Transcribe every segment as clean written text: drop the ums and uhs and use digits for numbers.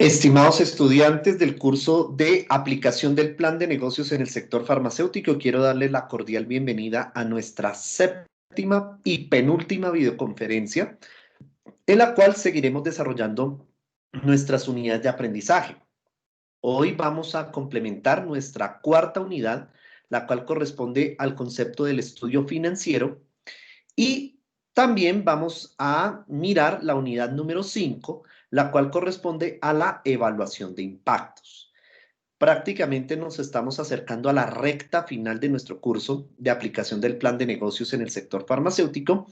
Estimados estudiantes del curso de aplicación del plan de negocios en el sector farmacéutico, quiero darles la cordial bienvenida a nuestra séptima y penúltima videoconferencia, en la cual seguiremos desarrollando nuestras unidades de aprendizaje. Hoy vamos a complementar nuestra cuarta unidad, la cual corresponde al concepto del estudio financiero, y también vamos a mirar la unidad número 5, la cual corresponde a la evaluación de impactos. Prácticamente nos estamos acercando a la recta final de nuestro curso de aplicación del plan de negocios en el sector farmacéutico.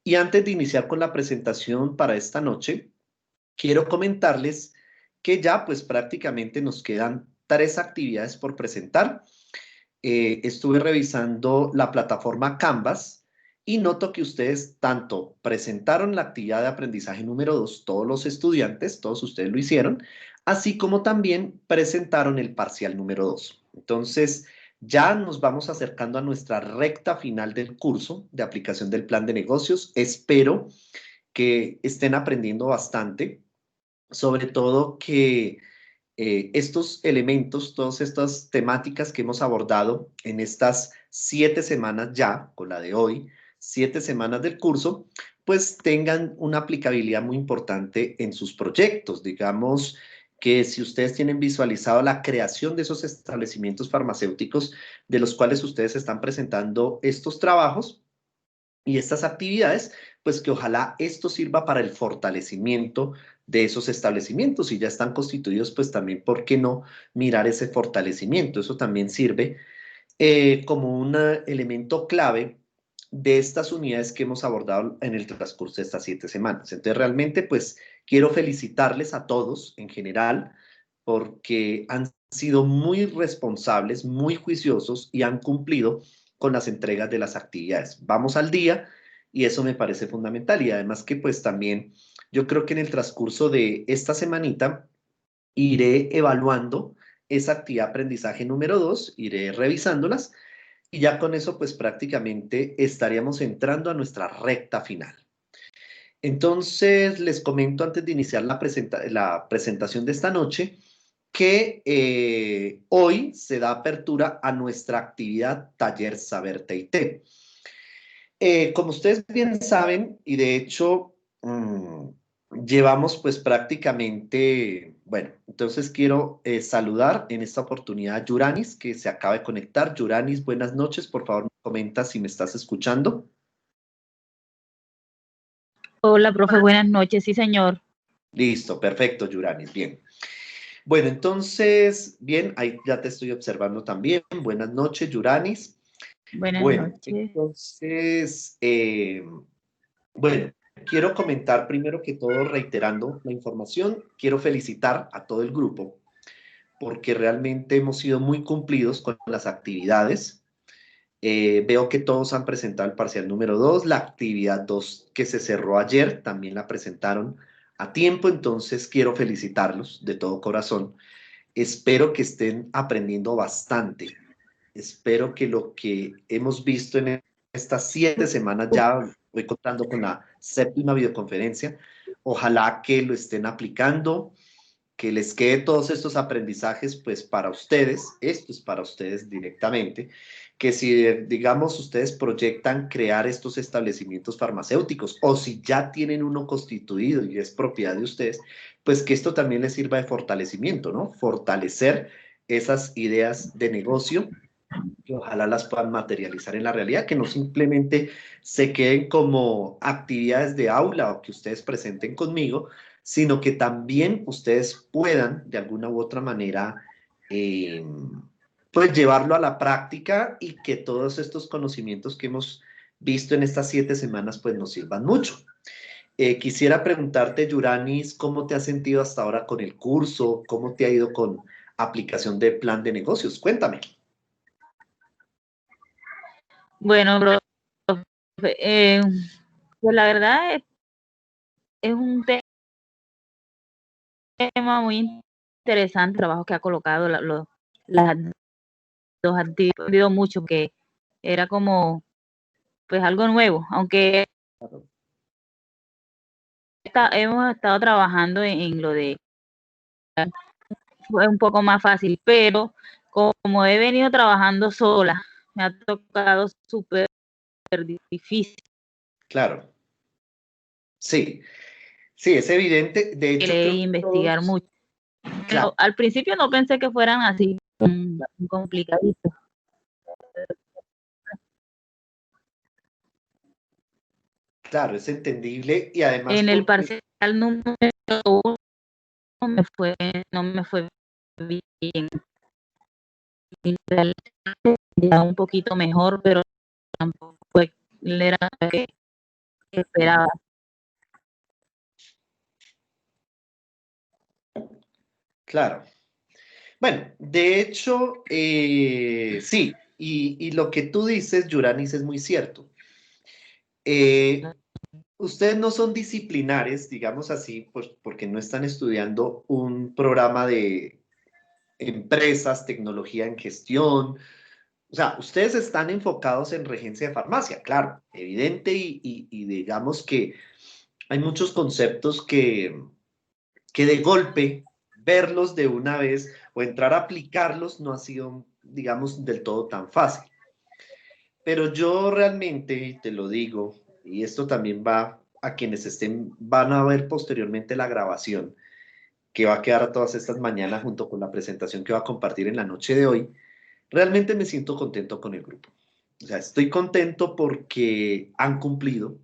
Y antes de iniciar con la presentación para esta noche, quiero comentarles que ya pues prácticamente nos quedan 3 actividades por presentar. Estuve revisando la plataforma Canvas y noto que ustedes tanto presentaron la actividad de aprendizaje número 2, todos los estudiantes, todos ustedes lo hicieron, así como también presentaron el parcial número 2. Entonces, ya nos vamos acercando a nuestra recta final del curso de aplicación del plan de negocios. Espero que estén aprendiendo bastante, sobre todo que estos elementos, todas estas temáticas que hemos abordado en estas 7 semanas ya, con la de hoy, 7 semanas del curso, pues tengan una aplicabilidad muy importante en sus proyectos. Digamos que si ustedes tienen visualizado la creación de esos establecimientos farmacéuticos de los cuales ustedes están presentando estos trabajos y estas actividades, pues que ojalá esto sirva para el fortalecimiento de esos establecimientos. Si ya están constituidos, pues también, ¿por qué no mirar ese fortalecimiento? Eso también sirve como un elemento clave de estas unidades que hemos abordado en el transcurso de estas 7 semanas. Entonces, realmente, pues, quiero felicitarles a todos en general porque han sido muy responsables, muy juiciosos y han cumplido con las entregas de las actividades. Vamos al día y eso me parece fundamental. Y además que, pues, también yo creo que en el transcurso de esta semanita iré evaluando esa actividad de aprendizaje número 2, iré revisándolas y ya con eso pues prácticamente estaríamos entrando a nuestra recta final. Entonces les comento antes de iniciar la presentación de esta noche que hoy se da apertura a nuestra actividad Taller Saber TIT. Como ustedes bien saben, y de hecho llevamos pues prácticamente, bueno, entonces quiero saludar en esta oportunidad a Yuranis, que se acaba de conectar. Yuranis, buenas noches, por favor me comenta si me estás escuchando. Hola, profe, buenas noches, sí, señor. Listo, perfecto, Yuranis, bien. Bueno, entonces, bien, ahí ya te estoy observando también. Buenas noches, Yuranis. Buenas Bueno, noches. entonces, bueno, quiero comentar primero que todo, reiterando la información, quiero felicitar a todo el grupo porque realmente hemos sido muy cumplidos con las actividades. Veo que todos han presentado el parcial número 2, la actividad 2 que se cerró ayer, también la presentaron a tiempo, entonces quiero felicitarlos de todo corazón. Espero que estén aprendiendo bastante. Espero que lo que hemos visto en estas 7 semanas, ya voy contando con la séptima videoconferencia, ojalá que lo estén aplicando, que les quede todos estos aprendizajes, pues para ustedes, esto es para ustedes directamente, que si, digamos, ustedes proyectan crear estos establecimientos farmacéuticos o si ya tienen uno constituido y es propiedad de ustedes, pues que esto también les sirva de fortalecimiento, ¿no? Fortalecer esas ideas de negocio que ojalá las puedan materializar en la realidad, que no simplemente se queden como actividades de aula o que ustedes presenten conmigo, sino que también ustedes puedan de alguna u otra manera pues llevarlo a la práctica y que todos estos conocimientos que hemos visto en estas 7 semanas pues nos sirvan mucho. Quisiera preguntarte, Yuranis, ¿cómo te has sentido hasta ahora con el curso? ¿Cómo te ha ido con aplicación de plan de negocios? Cuéntame. Bueno, profe, pues la verdad es un tema muy interesante, el trabajo que ha colocado las dos actividades. He aprendido mucho, que era como pues algo nuevo, aunque hemos estado trabajando en lo de fue un poco más fácil, pero como he venido trabajando sola, me ha tocado súper difícil Claro, sí, sí, es evidente. De hecho, creo que investigar todos, mucho. claro, Al principio no pensé que fueran así complicaditos. claro, es entendible y además En el porque, parcial número uno no me fue bien. Ya un poquito mejor, pero tampoco era lo que esperaba. claro. Bueno, de hecho, sí, y lo que tú dices, Yuranis, es muy cierto. Eh, Ustedes no son disciplinares, digamos así, pues porque no están estudiando un programa de empresas, tecnología en gestión. O sea, ustedes están enfocados en regencia de farmacia, claro, evidente, y digamos que hay muchos conceptos que de golpe verlos de una vez o entrar a aplicarlos no ha sido, digamos, del todo tan fácil. Pero yo realmente, y te lo digo, y esto también va a quienes estén, van a ver posteriormente la grabación que va a quedar todas estas mañanas junto con la presentación que va a compartir en la noche de hoy, realmente me siento contento con el grupo. O sea, estoy contento porque han cumplido,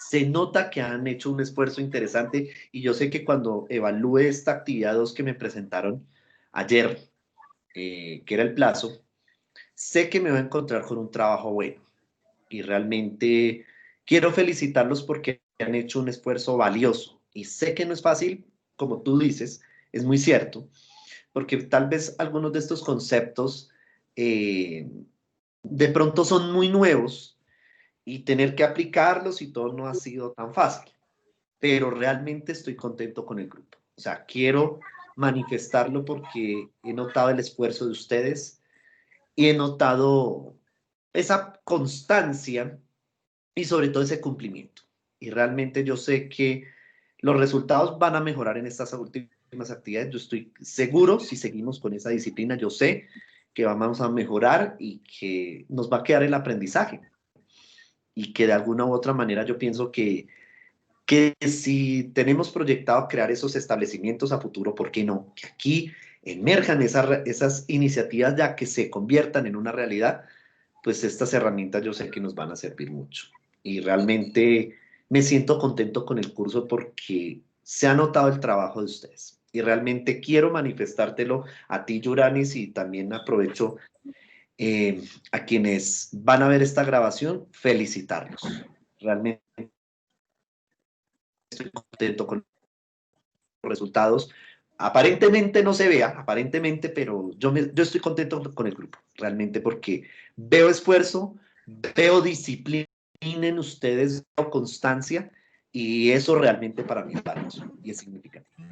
se nota que han hecho un esfuerzo interesante y yo sé que cuando evalúe esta actividad 2 que me presentaron ayer, que era el plazo, sé que me voy a encontrar con un trabajo bueno y realmente quiero felicitarlos porque han hecho un esfuerzo valioso y sé que no es fácil, como tú dices, es muy cierto, porque tal vez algunos de estos conceptos de pronto son muy nuevos y tener que aplicarlos y todo no ha sido tan fácil, pero realmente estoy contento con el grupo. O sea, quiero manifestarlo porque he notado el esfuerzo de ustedes y he notado esa constancia y sobre todo ese cumplimiento. Y realmente yo sé que los resultados van a mejorar en estas últimas actividades. Yo estoy seguro, si seguimos con esa disciplina, yo sé que vamos a mejorar y que nos va a quedar el aprendizaje. Y que de alguna u otra manera yo pienso que si tenemos proyectado crear esos establecimientos a futuro, ¿por qué no? Que aquí emerjan esas iniciativas ya que se conviertan en una realidad, pues estas herramientas yo sé que nos van a servir mucho. Y realmente me siento contento con el curso porque se ha notado el trabajo de ustedes. Y realmente quiero manifestártelo a ti, Yuranis, y también aprovecho a quienes van a ver esta grabación, felicitarlos. Realmente estoy contento con los resultados. Aparentemente no se vea, aparentemente, pero yo estoy contento con el grupo, realmente, porque veo esfuerzo, veo disciplina en ustedes, veo constancia, y eso realmente para mí es valioso y es significativo.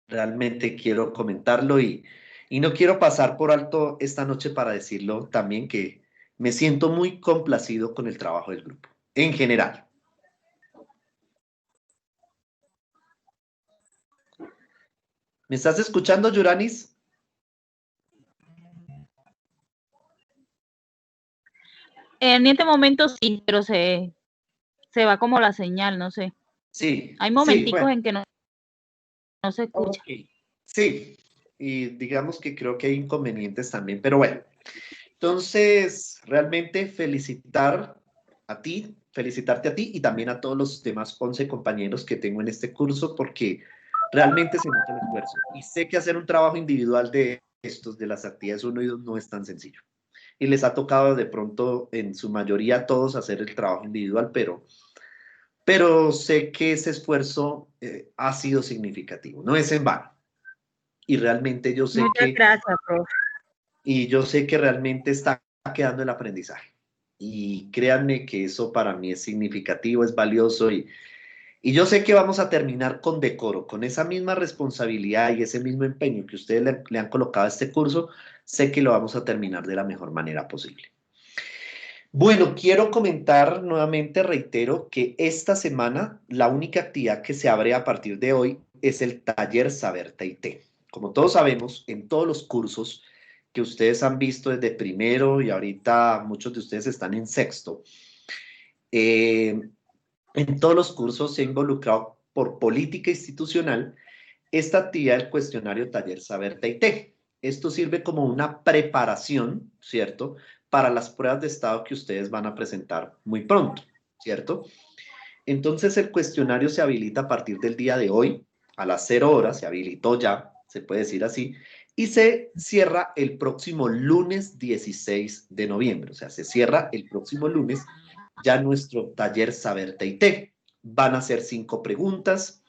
Realmente quiero comentarlo y no quiero pasar por alto esta noche para decirlo también que me siento muy complacido con el trabajo del grupo, en general. ¿Me estás escuchando, Yuranis? En este momento sí, pero se va como la señal, no sé. Sí, Hay sí, momenticos bueno, en que no se escucha. ok. Sí, y digamos que creo que hay inconvenientes también, pero bueno. Entonces, realmente felicitarte a ti y también a todos los demás 11 compañeros que tengo en este curso porque realmente se nota el esfuerzo. Y sé que hacer un trabajo individual de estos, de las actividades 1 y 2, no es tan sencillo. Y les ha tocado de pronto, en su mayoría, a todos hacer el trabajo individual, pero sé que ese esfuerzo ha sido significativo, no es en vano. Y realmente yo sé Muchas que gracias, profe. y yo sé que realmente está quedando el aprendizaje. Y créanme que eso para mí es significativo, es valioso y yo sé que vamos a terminar con decoro, con esa misma responsabilidad y ese mismo empeño que ustedes le han colocado a este curso, sé que lo vamos a terminar de la mejor manera posible. Bueno, quiero comentar nuevamente, reitero, que esta semana la única actividad que se abre a partir de hoy es el taller Saber TIT. Como todos sabemos, en todos los cursos que ustedes han visto desde primero y ahorita muchos de ustedes están en sexto, en todos los cursos se ha involucrado por política institucional esta actividad del cuestionario taller Saber TIT. Esto sirve como una preparación, ¿cierto?, para las pruebas de estado que ustedes van a presentar muy pronto, ¿cierto? Entonces el cuestionario se habilita a partir del día de hoy, a las 0 horas, se habilitó ya, se puede decir así, y se cierra el próximo lunes 16 de noviembre, o sea, se cierra el próximo lunes ya nuestro taller Saber TIT. Van a ser 5 preguntas,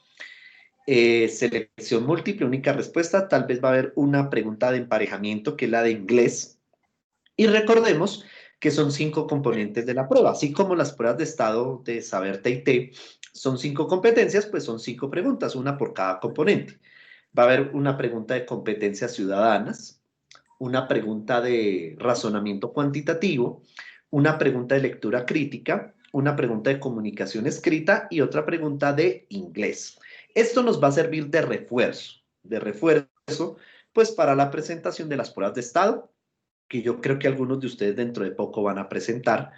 selección múltiple, única respuesta, tal vez va a haber una pregunta de emparejamiento que es la de inglés, y recordemos que son 5 componentes de la prueba, así como las pruebas de estado de Saber TIT son 5 competencias, pues son 5 preguntas, una por cada componente. Va a haber una pregunta de competencias ciudadanas, una pregunta de razonamiento cuantitativo, una pregunta de lectura crítica, una pregunta de comunicación escrita y otra pregunta de inglés. Esto nos va a servir de refuerzo, pues para la presentación de las pruebas de estado, que yo creo que algunos de ustedes dentro de poco van a presentar,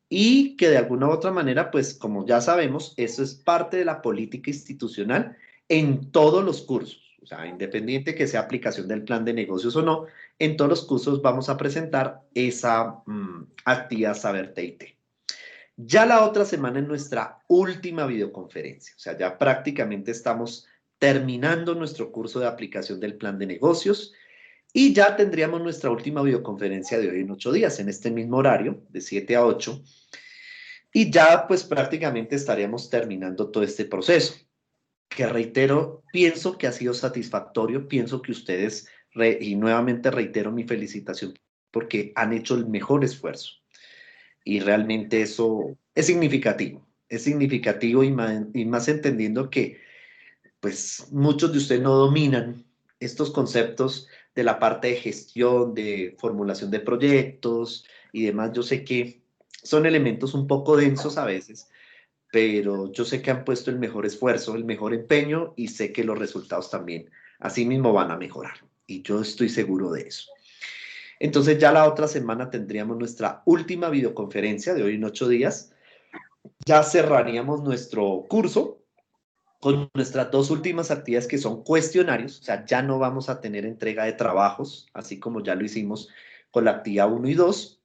y que de alguna u otra manera, pues como ya sabemos, eso es parte de la política institucional en todos los cursos. O sea, independiente que sea aplicación del plan de negocios o no, en todos los cursos vamos a presentar esa actividad Saber TIT. Ya la otra semana es nuestra última videoconferencia. O sea, ya prácticamente estamos terminando nuestro curso de aplicación del plan de negocios. Y ya tendríamos nuestra última videoconferencia de hoy en 8 días, en este mismo horario, de 7 a 8. Y ya pues prácticamente estaríamos terminando todo este proceso, que reitero, pienso que ha sido satisfactorio, pienso que ustedes, y nuevamente reitero mi felicitación, porque han hecho el mejor esfuerzo. Y realmente eso es significativo y más entendiendo que pues muchos de ustedes no dominan estos conceptos de la parte de gestión, de formulación de proyectos y demás. Yo sé que son elementos un poco densos a veces, pero yo sé que han puesto el mejor esfuerzo, el mejor empeño y sé que los resultados también así mismo van a mejorar. Y yo estoy seguro de eso. Entonces ya la otra semana tendríamos nuestra última videoconferencia de hoy en 8 días. Ya cerraríamos nuestro curso con nuestras 2 últimas actividades que son cuestionarios, o sea, ya no vamos a tener entrega de trabajos, así como ya lo hicimos con la actividad 1 y 2.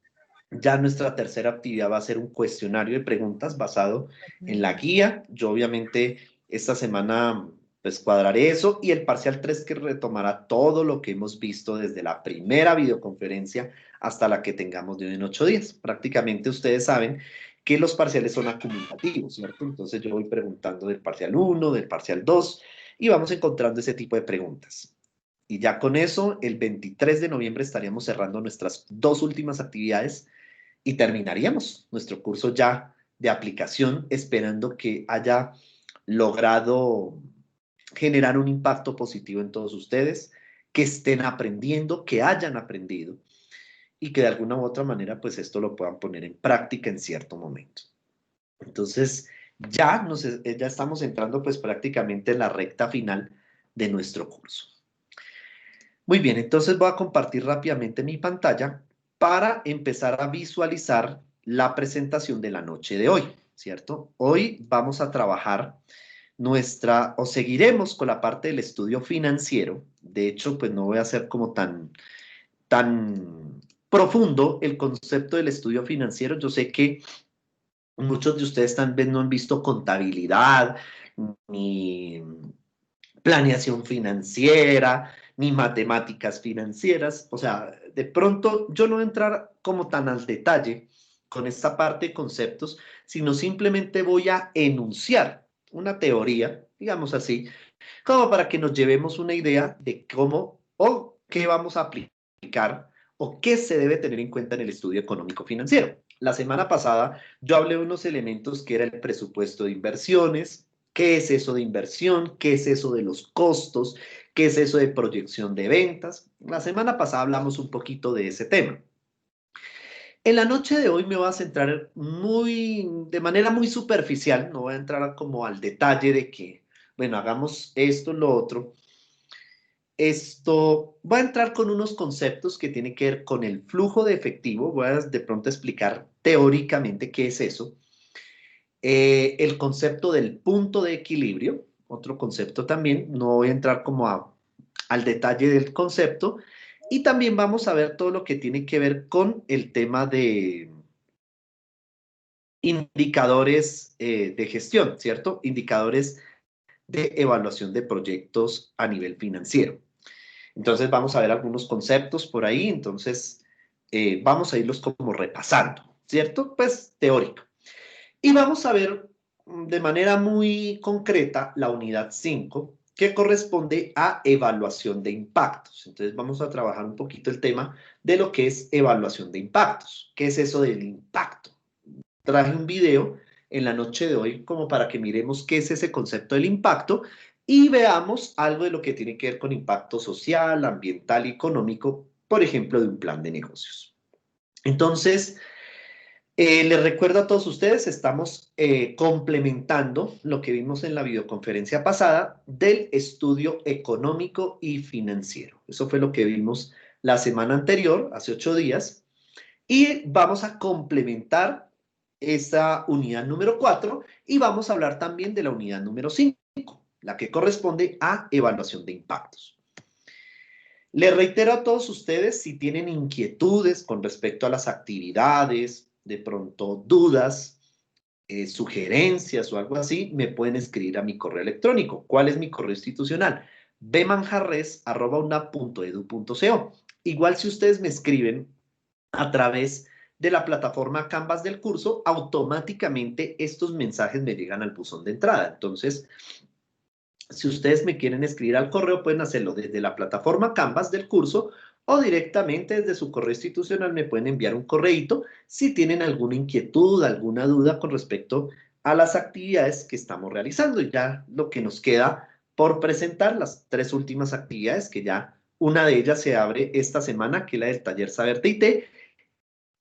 Ya nuestra tercera actividad va a ser un cuestionario de preguntas basado en la guía. Yo obviamente esta semana pues cuadraré eso y el parcial 3 que retomará todo lo que hemos visto desde la primera videoconferencia hasta la que tengamos de hoy en 8 días. Prácticamente ustedes saben que los parciales son acumulativos, ¿cierto? Entonces yo voy preguntando del parcial 1, del parcial 2 y vamos encontrando ese tipo de preguntas. Y ya con eso, el 23 de noviembre estaríamos cerrando nuestras 2 últimas actividades y terminaríamos nuestro curso ya de aplicación, esperando que haya logrado generar un impacto positivo en todos ustedes, que estén aprendiendo, que hayan aprendido y que de alguna u otra manera pues esto lo puedan poner en práctica en cierto momento. Entonces ya estamos entrando pues prácticamente en la recta final de nuestro curso. Muy bien, entonces voy a compartir rápidamente mi pantalla para empezar a visualizar la presentación de la noche de hoy, ¿cierto? Hoy vamos a trabajar o seguiremos con la parte del estudio financiero. De hecho, pues no voy a hacer como tan profundo el concepto del estudio financiero. Yo sé que muchos de ustedes tal vez no han visto contabilidad, ni planeación financiera, ni matemáticas financieras. O sea, de pronto yo no voy a entrar como tan al detalle con esta parte de conceptos, sino simplemente voy a enunciar una teoría, digamos así, como para que nos llevemos una idea de cómo o qué vamos a aplicar o qué se debe tener en cuenta en el estudio económico financiero. La semana pasada yo hablé de unos elementos que era el presupuesto de inversiones, qué es eso de inversión, qué es eso de los costos, qué es eso de proyección de ventas. La semana pasada hablamos un poquito de ese tema. En la noche de hoy me voy a centrar de manera muy superficial, no voy a entrar como al detalle de que bueno, hagamos esto, lo otro. Esto, voy a entrar con unos conceptos que tienen que ver con el flujo de efectivo. Voy a de pronto explicar teóricamente qué es eso. El concepto del punto de equilibrio, otro concepto también. No voy a entrar como al detalle del concepto. Y también vamos a ver todo lo que tiene que ver con el tema de indicadores de gestión, ¿cierto? Indicadores de evaluación de proyectos a nivel financiero. Entonces vamos a ver algunos conceptos por ahí, entonces vamos a irlos como repasando, ¿cierto? Pues teórico. Y vamos a ver de manera muy concreta la unidad 5, que corresponde a evaluación de impactos. Entonces vamos a trabajar un poquito el tema de lo que es evaluación de impactos. ¿Qué es eso del impacto? Traje un video en la noche de hoy como para que miremos qué es ese concepto del impacto y veamos algo de lo que tiene que ver con impacto social, ambiental y económico, por ejemplo, de un plan de negocios. Entonces, les recuerdo a todos ustedes, estamos complementando lo que vimos en la videoconferencia pasada del estudio económico y financiero. Eso fue lo que vimos la semana anterior, hace 8 días, y vamos a complementar esa unidad número 4 y vamos a hablar también de la unidad número 5, la que corresponde a evaluación de impactos. Les reitero a todos ustedes, si tienen inquietudes con respecto a las actividades, de pronto dudas, sugerencias o algo así, me pueden escribir a mi correo electrónico. ¿Cuál es mi correo institucional? bmanjarres@unap.edu.co. Igual si ustedes me escriben a través de la plataforma Canvas del curso, automáticamente estos mensajes me llegan al buzón de entrada. Entonces, si ustedes me quieren escribir al correo, pueden hacerlo desde la plataforma Canvas del curso o directamente desde su correo institucional me pueden enviar un correíto si tienen alguna inquietud, alguna duda con respecto a las actividades que estamos realizando. Y ya lo que nos queda por presentar, las 3 últimas actividades, que ya una de ellas se abre esta semana, que es la del taller Saber TIT,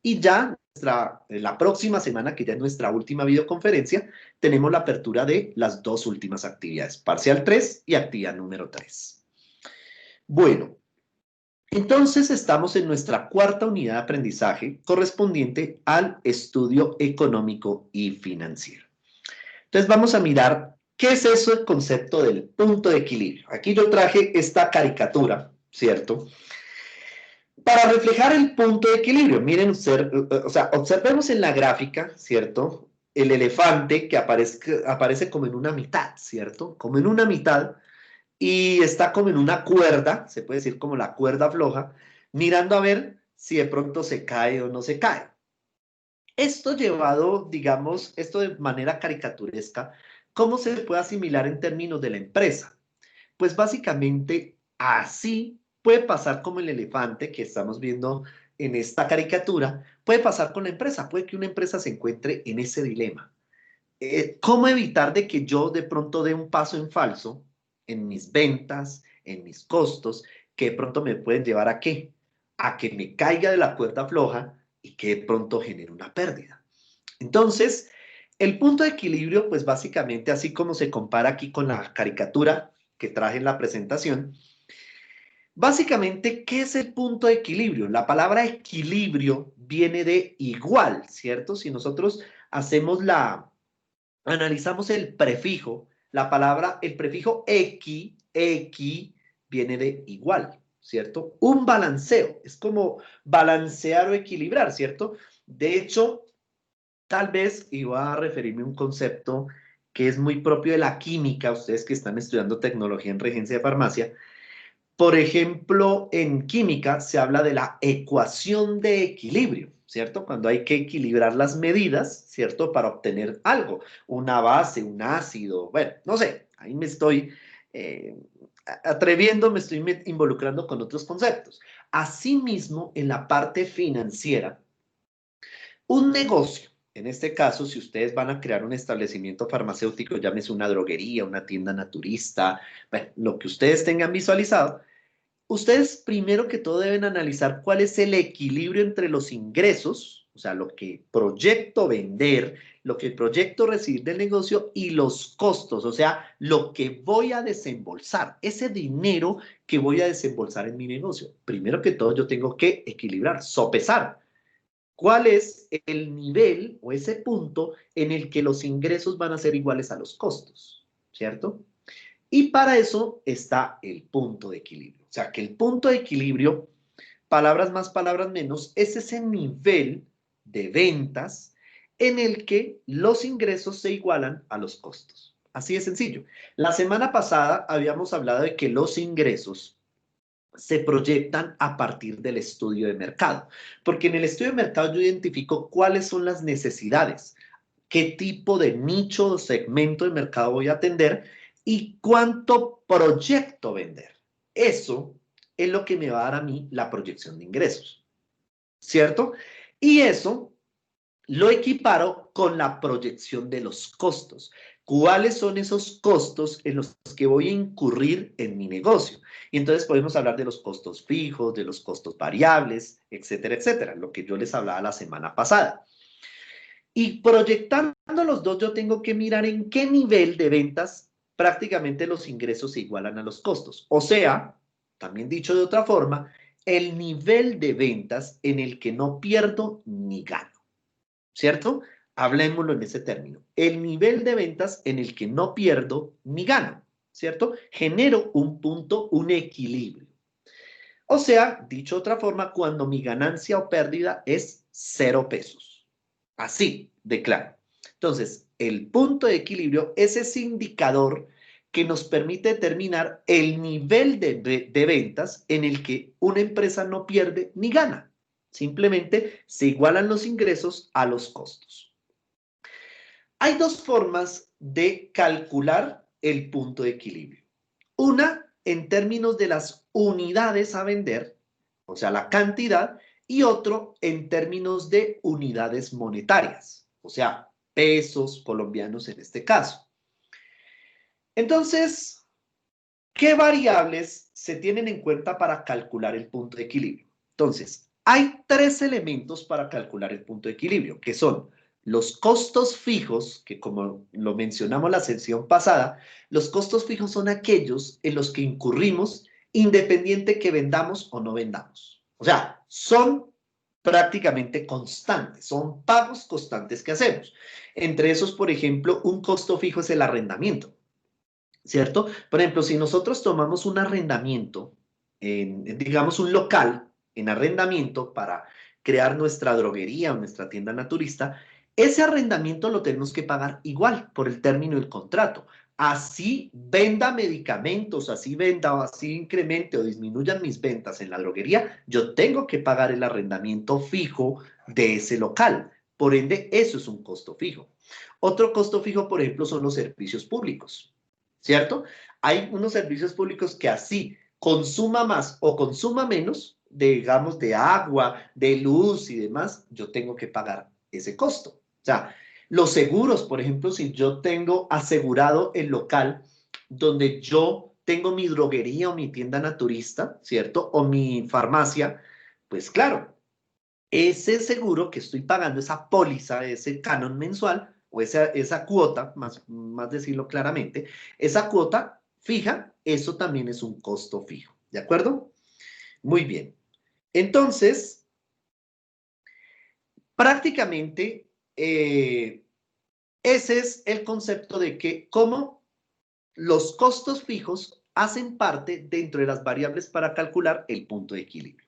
y ya la próxima semana, que ya es nuestra última videoconferencia, tenemos la apertura de las 2 últimas actividades, parcial 3 y actividad número 3. Bueno, entonces estamos en nuestra cuarta unidad de aprendizaje correspondiente al estudio económico y financiero. Entonces vamos a mirar qué es eso el concepto del punto de equilibrio. Aquí yo traje esta caricatura, ¿cierto? Para reflejar el punto de equilibrio, miren ustedes, o sea, observemos en la gráfica, ¿cierto? El elefante que aparece como en una mitad, ¿cierto? Como en una mitad y está como en una cuerda, se puede decir como la cuerda floja, mirando a ver si de pronto se cae o no se cae. Esto llevado, digamos, esto de manera caricaturesca, ¿cómo se puede asimilar en términos de la empresa? Pues básicamente así puede pasar como el elefante que estamos viendo en esta caricatura, puede pasar con la empresa, puede que una empresa se encuentre en ese dilema. ¿Cómo evitar de que yo de pronto dé un paso en falso en mis ventas, en mis costos, que de pronto me pueden llevar a qué? A que me caiga de la cuerda floja y que de pronto genere una pérdida. Entonces, el punto de equilibrio, pues básicamente así como se compara aquí con la caricatura que traje en la presentación, básicamente, ¿qué es el punto de equilibrio? La palabra equilibrio viene de igual, ¿cierto? Si nosotros hacemos analizamos el prefijo, la palabra, el prefijo equi viene de igual, ¿cierto? Un balanceo, es como balancear o equilibrar, ¿cierto? De hecho, tal vez iba a referirme a un concepto que es muy propio de la química, ustedes que están estudiando tecnología en regencia de farmacia. Por ejemplo, en química se habla de la ecuación de equilibrio, ¿cierto? Cuando hay que equilibrar las medidas, ¿cierto? Para obtener algo, una base, un ácido, bueno, no sé, ahí me estoy eh, atreviendo, me estoy involucrando con otros conceptos. Asimismo, en la parte financiera, un negocio, en este caso, si ustedes van a crear un establecimiento farmacéutico, llámese una droguería, una tienda naturista, bueno, lo que ustedes tengan visualizado, ustedes primero que todo deben analizar cuál es el equilibrio entre los ingresos, o sea, lo que proyecto vender, lo que proyecto recibir del negocio y los costos, o sea, lo que voy a desembolsar, ese dinero que voy a desembolsar en mi negocio. Primero que todo, yo tengo que equilibrar, sopesar. ¿Cuál es el nivel o ese punto en el que los ingresos van a ser iguales a los costos? ¿Cierto? Y para eso está el punto de equilibrio. O sea, que el punto de equilibrio, palabras más, palabras menos, es ese nivel de ventas en el que los ingresos se igualan a los costos. Así de sencillo. La semana pasada habíamos hablado de que los ingresos se proyectan a partir del estudio de mercado, porque en el estudio de mercado yo identifico cuáles son las necesidades, qué tipo de nicho o segmento de mercado voy a atender y cuánto proyecto vender. Eso es lo que me va a dar a mí la proyección de ingresos, ¿cierto? Y eso lo equiparo con la proyección de los costos. ¿Cuáles son esos costos en los que voy a incurrir en mi negocio? Y entonces podemos hablar de los costos fijos, de los costos variables, etcétera, etcétera, lo que yo les hablaba la semana pasada. Y proyectando los dos, yo tengo que mirar en qué nivel de ventas prácticamente los ingresos se igualan a los costos. O sea, también dicho de otra forma, el nivel de ventas en el que no pierdo ni gano. ¿Cierto? Hablemoslo en ese término. El nivel de ventas en el que no pierdo ni gano, ¿cierto? Genero un punto, un equilibrio. O sea, dicho de otra forma, cuando mi ganancia o pérdida es 0 pesos. Así de claro. Entonces, el punto de equilibrio es ese indicador que nos permite determinar el nivel de ventas en el que una empresa no pierde ni gana. Simplemente se igualan los ingresos a los costos. Hay dos formas de calcular el punto de equilibrio. Una en términos de las unidades a vender, o sea, la cantidad, y otro en términos de unidades monetarias, o sea, pesos colombianos en este caso. Entonces, ¿qué variables se tienen en cuenta para calcular el punto de equilibrio? Entonces, hay 3 elementos para calcular el punto de equilibrio, que son los costos fijos, que como lo mencionamos la sesión pasada, los costos fijos son aquellos en los que incurrimos independiente que vendamos o no vendamos. O sea, son prácticamente constantes, son pagos constantes que hacemos. Entre esos, por ejemplo, un costo fijo es el arrendamiento. ¿Cierto? Por ejemplo, si nosotros tomamos un arrendamiento, digamos un local en arrendamiento para crear nuestra droguería o nuestra tienda naturista, ese arrendamiento lo tenemos que pagar igual por el término del contrato. Así venda medicamentos, así venda o así incremente o disminuyan mis ventas en la droguería, yo tengo que pagar el arrendamiento fijo de ese local. Por ende, eso es un costo fijo. Otro costo fijo, por ejemplo, son los servicios públicos. ¿Cierto? Hay unos servicios públicos que así consuma más o consuma menos, digamos, de agua, de luz y demás, yo tengo que pagar ese costo. O sea, los seguros, por ejemplo, si yo tengo asegurado el local donde yo tengo mi droguería o mi tienda naturista, ¿cierto? O mi farmacia, pues claro, ese seguro que estoy pagando, esa póliza, ese canon mensual, o esa cuota, más decirlo claramente, esa cuota fija, eso también es un costo fijo, ¿de acuerdo? Muy bien. Entonces, prácticamente, ese es el concepto de que cómo los costos fijos hacen parte dentro de las variables para calcular el punto de equilibrio.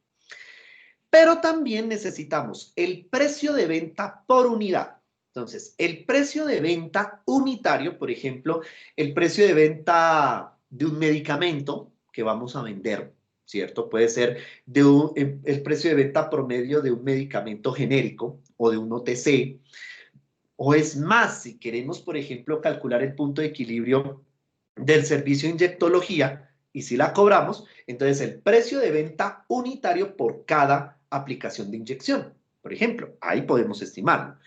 Pero también necesitamos el precio de venta por unidad. Entonces, el precio de venta unitario, por ejemplo, el precio de venta de un medicamento que vamos a vender, ¿cierto? Puede ser el precio de venta promedio de un medicamento genérico o de un OTC. O es más, si queremos, por ejemplo, calcular el punto de equilibrio del servicio de inyectología y si la cobramos, entonces el precio de venta unitario por cada aplicación de inyección. Por ejemplo, ahí podemos estimarlo.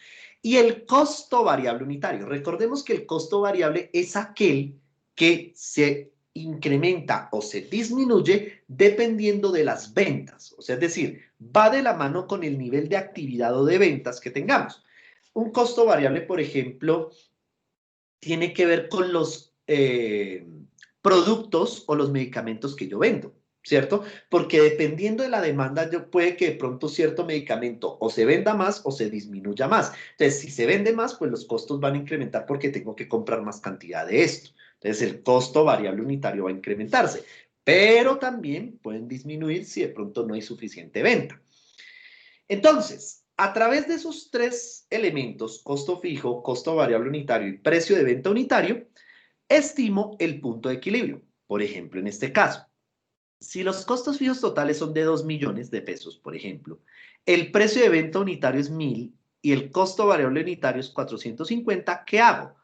Y el costo variable unitario. Recordemos que el costo variable es aquel que se incrementa o se disminuye dependiendo de las ventas. O sea, es decir, va de la mano con el nivel de actividad o de ventas que tengamos. Un costo variable, por ejemplo, tiene que ver con los productos o los medicamentos que yo vendo, ¿cierto? Porque dependiendo de la demanda, yo puede que de pronto cierto medicamento o se venda más o se disminuya más. Entonces, si se vende más, pues los costos van a incrementar porque tengo que comprar más cantidad de esto. Entonces, el costo variable unitario va a incrementarse, pero también pueden disminuir si de pronto no hay suficiente venta. Entonces, a través de esos tres elementos, costo fijo, costo variable unitario y precio de venta unitario, estimo el punto de equilibrio. Por ejemplo, en este caso, si los costos fijos totales son de 2 millones de pesos, por ejemplo, el precio de venta unitario es 1.000 y el costo variable unitario es 450, ¿qué hago?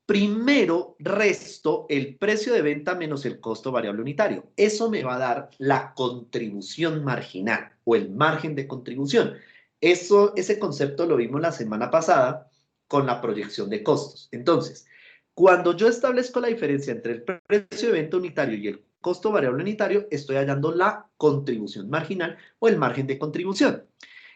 Primero resto el precio de venta menos el costo variable unitario. Eso me va a dar la contribución marginal o el margen de contribución. Ese concepto lo vimos la semana pasada con la proyección de costos. Entonces, cuando yo establezco la diferencia entre el precio de venta unitario y el costo variable unitario, estoy hallando la contribución marginal o el margen de contribución.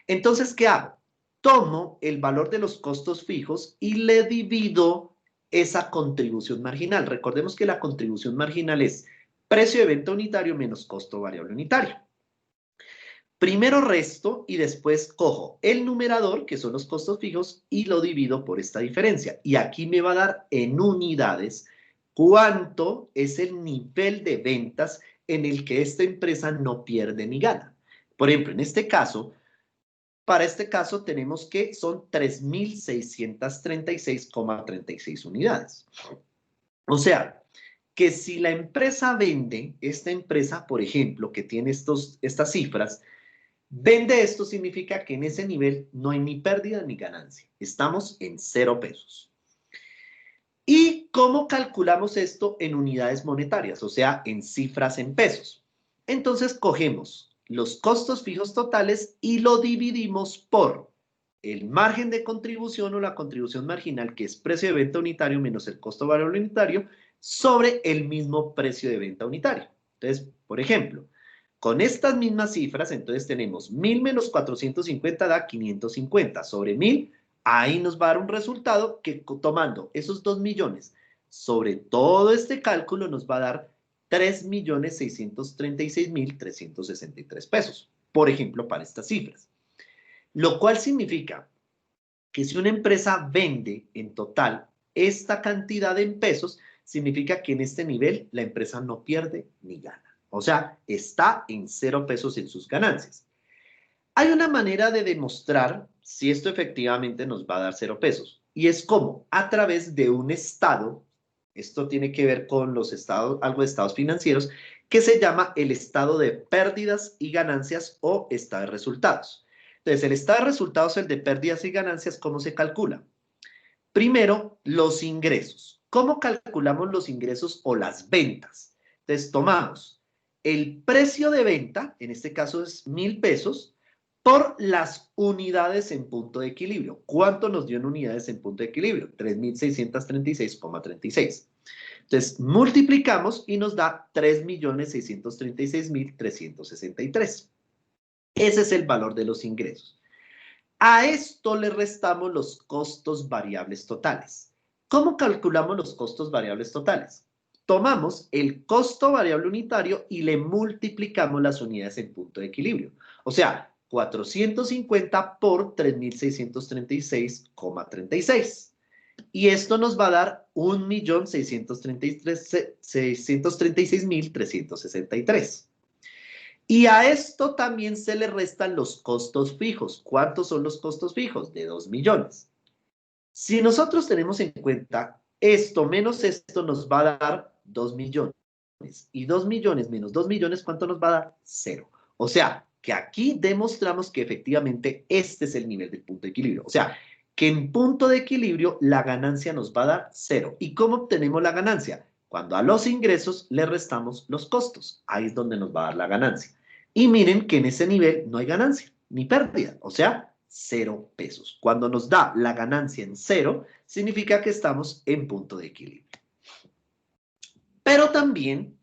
Entonces, ¿qué hago? Tomo el valor de los costos fijos y le divido esa contribución marginal. Recordemos que la contribución marginal es precio de venta unitario menos costo variable unitario. Primero resto y después cojo el numerador, que son los costos fijos, y lo divido por esta diferencia. Y aquí me va a dar en unidades cuánto es el nivel de ventas en el que esta empresa no pierde ni gana. Por ejemplo, en este caso, para este caso tenemos que son 3.636,36 unidades. O sea, que si la empresa vende, esta empresa, por ejemplo, que tiene estas cifras, vende esto significa que en ese nivel no hay ni pérdida ni ganancia. Estamos en 0 pesos. ¿Y cómo calculamos esto en unidades monetarias? O sea, en cifras en pesos. Entonces cogemos los costos fijos totales y lo dividimos por el margen de contribución o la contribución marginal, que es precio de venta unitario menos el costo variable unitario, sobre el mismo precio de venta unitario. Entonces, por ejemplo, con estas mismas cifras, entonces tenemos 1.000 menos 450 da 550 sobre 1.000. Ahí nos va a dar un resultado que tomando esos 2 millones sobre todo este cálculo nos va a dar 3.636.363 pesos, por ejemplo, para estas cifras. Lo cual significa que si una empresa vende en total esta cantidad en pesos, significa que en este nivel la empresa no pierde ni gana. O sea, está en 0 pesos en sus ganancias. Hay una manera de demostrar si esto efectivamente nos va a dar 0 pesos. Y es como a través de un estado, esto tiene que ver con los estados, algo de estados financieros, que se llama el estado de pérdidas y ganancias o estado de resultados. Entonces, el estado de resultados, el de pérdidas y ganancias, ¿cómo se calcula? Primero, los ingresos. ¿Cómo calculamos los ingresos o las ventas? Entonces, tomamos el precio de venta, en este caso es 1.000 pesos, por las unidades en punto de equilibrio. ¿Cuánto nos dio en unidades en punto de equilibrio? 3.636,36. Entonces, multiplicamos y nos da 3.636.363. Ese es el valor de los ingresos. A esto le restamos los costos variables totales. ¿Cómo calculamos los costos variables totales? Tomamos el costo variable unitario y le multiplicamos las unidades en punto de equilibrio. O sea, 450 por 3.636,36. Y esto nos va a dar 1.636.363. Y a esto también se le restan los costos fijos. ¿Cuántos son los costos fijos? De 2 millones. Si nosotros tenemos en cuenta esto menos esto nos va a dar 2 millones. Y 2 millones menos 2 millones, ¿cuánto nos va a dar? 0. O sea, que aquí demostramos que efectivamente este es el nivel del punto de equilibrio. O sea, que en punto de equilibrio la ganancia nos va a dar 0. ¿Y cómo obtenemos la ganancia? Cuando a los ingresos le restamos los costos. Ahí es donde nos va a dar la ganancia. Y miren que en ese nivel no hay ganancia ni pérdida. O sea, 0 pesos. Cuando nos da la ganancia en 0, significa que estamos en punto de equilibrio. Pero también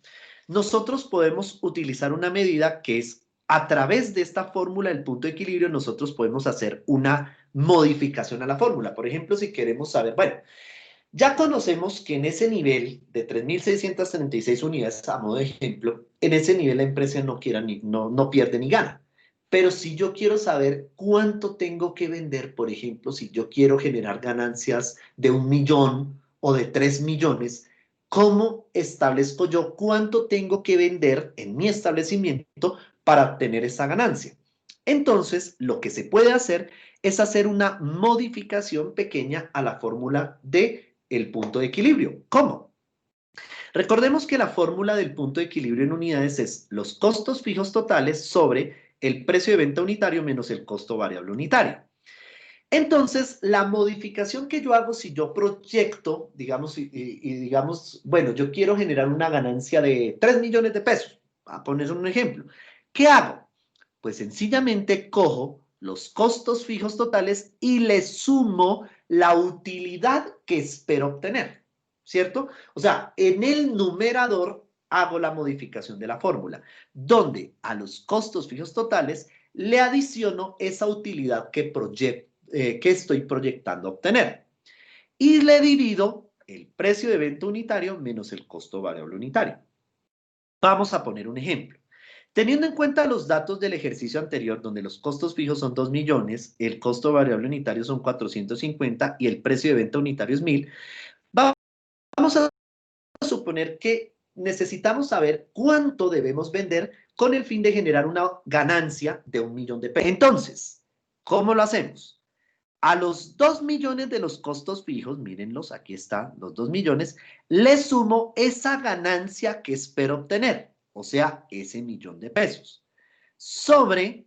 nosotros podemos utilizar una medida que es a través de esta fórmula del punto de equilibrio, nosotros podemos hacer una modificación a la fórmula. Por ejemplo, si queremos saber, bueno, ya conocemos que en ese nivel de 3.636 unidades, a modo de ejemplo, en ese nivel la empresa no pierde ni gana. Pero si yo quiero saber cuánto tengo que vender, por ejemplo, si yo quiero generar ganancias de 1 millón o de 3 millones, ¿cómo establezco yo cuánto tengo que vender en mi establecimiento para obtener esa ganancia? Entonces, lo que se puede hacer es hacer una modificación pequeña a la fórmula de el punto de equilibrio. ¿Cómo? Recordemos que la fórmula del punto de equilibrio en unidades es los costos fijos totales sobre el precio de venta unitario menos el costo variable unitario. Entonces, la modificación que yo hago si yo proyecto, digamos, digamos, bueno, yo quiero generar una ganancia de 3 millones de pesos, a poner un ejemplo. ¿Qué hago? Pues sencillamente cojo los costos fijos totales y le sumo la utilidad que espero obtener, ¿cierto? O sea, en el numerador hago la modificación de la fórmula, donde a los costos fijos totales le adiciono esa utilidad que estoy proyectando obtener. Y le divido el precio de venta unitario menos el costo variable unitario. Vamos a poner un ejemplo. Teniendo en cuenta los datos del ejercicio anterior, donde los costos fijos son 2 millones, el costo variable unitario son 450 y el precio de venta unitario es 1.000, vamos a suponer que necesitamos saber cuánto debemos vender con el fin de generar una ganancia de 1 millón de pesos. Entonces, ¿cómo lo hacemos? A los 2 millones de los costos fijos, mírenlos, aquí están los 2 millones, le sumo esa ganancia que espero obtener, o sea, ese millón de pesos, sobre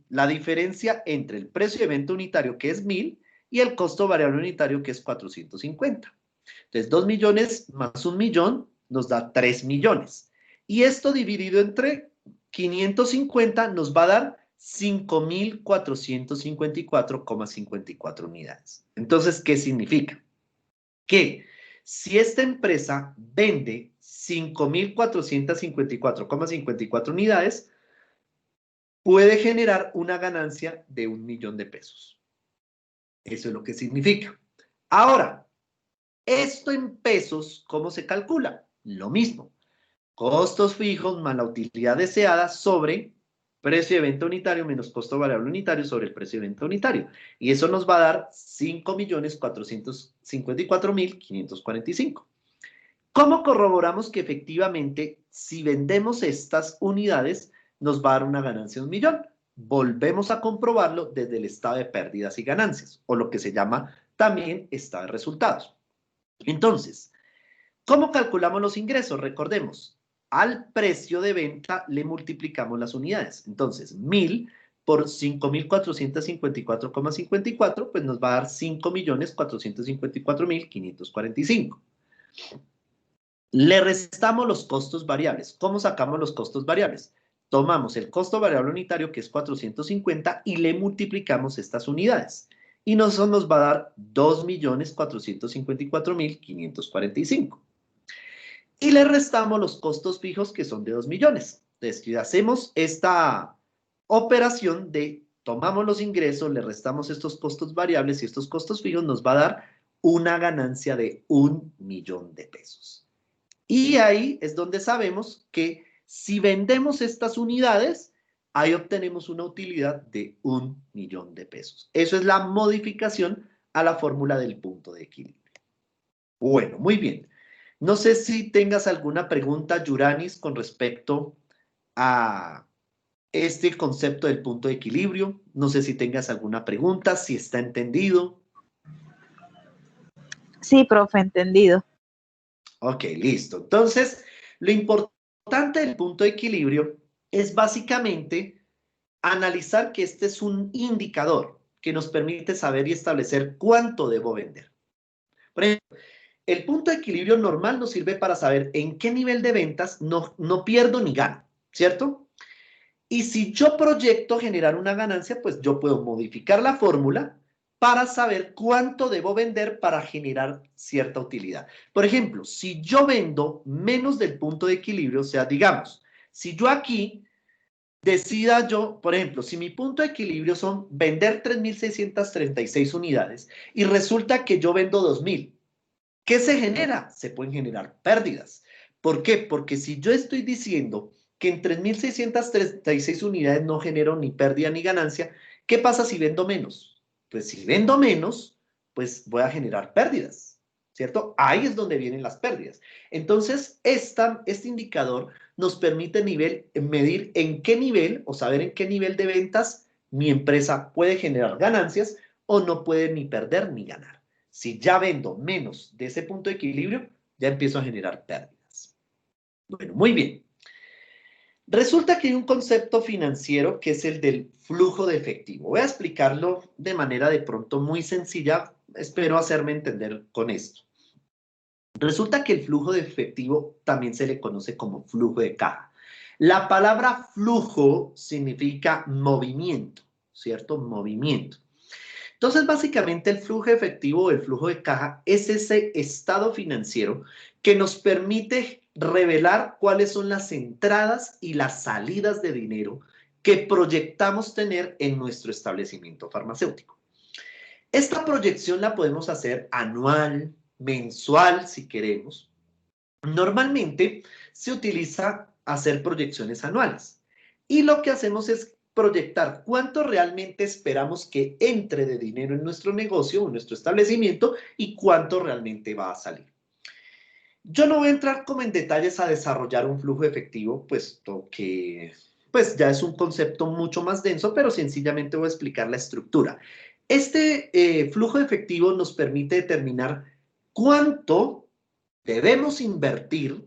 la diferencia entre el precio de venta unitario, que es 1.000, y el costo variable unitario, que es 450. Entonces, 2 millones más 1 millón nos da 3 millones. Y esto dividido entre 550 nos va a dar 5.454,54 unidades. Entonces, ¿qué significa? Que si esta empresa vende 5.454,54 unidades, puede generar una ganancia de 1 millón de pesos. Eso es lo que significa. Ahora, esto en pesos, ¿cómo se calcula? Lo mismo. Costos fijos más la utilidad deseada sobre precio de venta unitario menos costo variable unitario sobre el precio de venta unitario. Y eso nos va a dar 5.454.545. ¿Cómo corroboramos que efectivamente si vendemos estas unidades nos va a dar una ganancia de 1 millón? Volvemos a comprobarlo desde el estado de pérdidas y ganancias, o lo que se llama también estado de resultados. Entonces, ¿cómo calculamos los ingresos? Recordemos, al precio de venta le multiplicamos las unidades. Entonces, 1.000 por 5.454,54, pues nos va a dar 5.454.545. Le restamos los costos variables. ¿Cómo sacamos los costos variables? Tomamos el costo variable unitario, que es 450, y le multiplicamos estas unidades. Y eso nos va a dar 2.454.545. Y le restamos los costos fijos, que son de 2 millones. Entonces, si hacemos esta operación de tomamos los ingresos, le restamos estos costos variables y estos costos fijos, nos va a dar una ganancia de 1 millón de pesos. Y ahí es donde sabemos que si vendemos estas unidades, ahí obtenemos una utilidad de 1 millón de pesos. Eso es la modificación a la fórmula del punto de equilibrio. Bueno, muy bien. No sé si tengas alguna pregunta, Yuranis, con respecto a este concepto del punto de equilibrio. No sé si tengas alguna pregunta, si está entendido. Sí, profe, entendido. Ok, listo. Entonces, lo importante del punto de equilibrio es básicamente analizar que este es un indicador que nos permite saber y establecer cuánto debo vender. Por ejemplo, el punto de equilibrio normal nos sirve para saber en qué nivel de ventas no pierdo ni gano, ¿cierto? Y si yo proyecto generar una ganancia, pues yo puedo modificar la fórmula para saber cuánto debo vender para generar cierta utilidad. Por ejemplo, si yo vendo menos del punto de equilibrio, o sea, digamos, si yo aquí decida yo, por ejemplo, si mi punto de equilibrio son vender 3.636 unidades y resulta que yo vendo 2.000, ¿qué se genera? Se pueden generar pérdidas. ¿Por qué? Porque si yo estoy diciendo que en 3.636 unidades no genero ni pérdida ni ganancia, ¿qué pasa si vendo menos? Pues si vendo menos, pues voy a generar pérdidas, ¿cierto? Ahí es donde vienen las pérdidas. Entonces, este indicador nos permite medir en qué nivel o saber en qué nivel de ventas mi empresa puede generar ganancias o no puede ni perder ni ganar. Si ya vendo menos de ese punto de equilibrio, ya empiezo a generar pérdidas. Bueno, muy bien. Resulta que hay un concepto financiero que es el del flujo de efectivo. Voy a explicarlo de manera de pronto muy sencilla. Espero hacerme entender con esto. Resulta que el flujo de efectivo también se le conoce como flujo de caja. La palabra flujo significa movimiento, ¿cierto? Movimiento. Entonces, básicamente el flujo efectivo o el flujo de caja es ese estado financiero que nos permite revelar cuáles son las entradas y las salidas de dinero que proyectamos tener en nuestro establecimiento farmacéutico. Esta proyección la podemos hacer anual, mensual, si queremos. Normalmente se utiliza hacer proyecciones anuales y lo que hacemos es proyectar cuánto realmente esperamos que entre de dinero en nuestro negocio o en nuestro establecimiento y cuánto realmente va a salir. Yo no voy a entrar como en detalles a desarrollar un flujo efectivo, puesto que pues ya es un concepto mucho más denso, pero sencillamente voy a explicar la estructura. Este flujo efectivo nos permite determinar cuánto debemos invertir.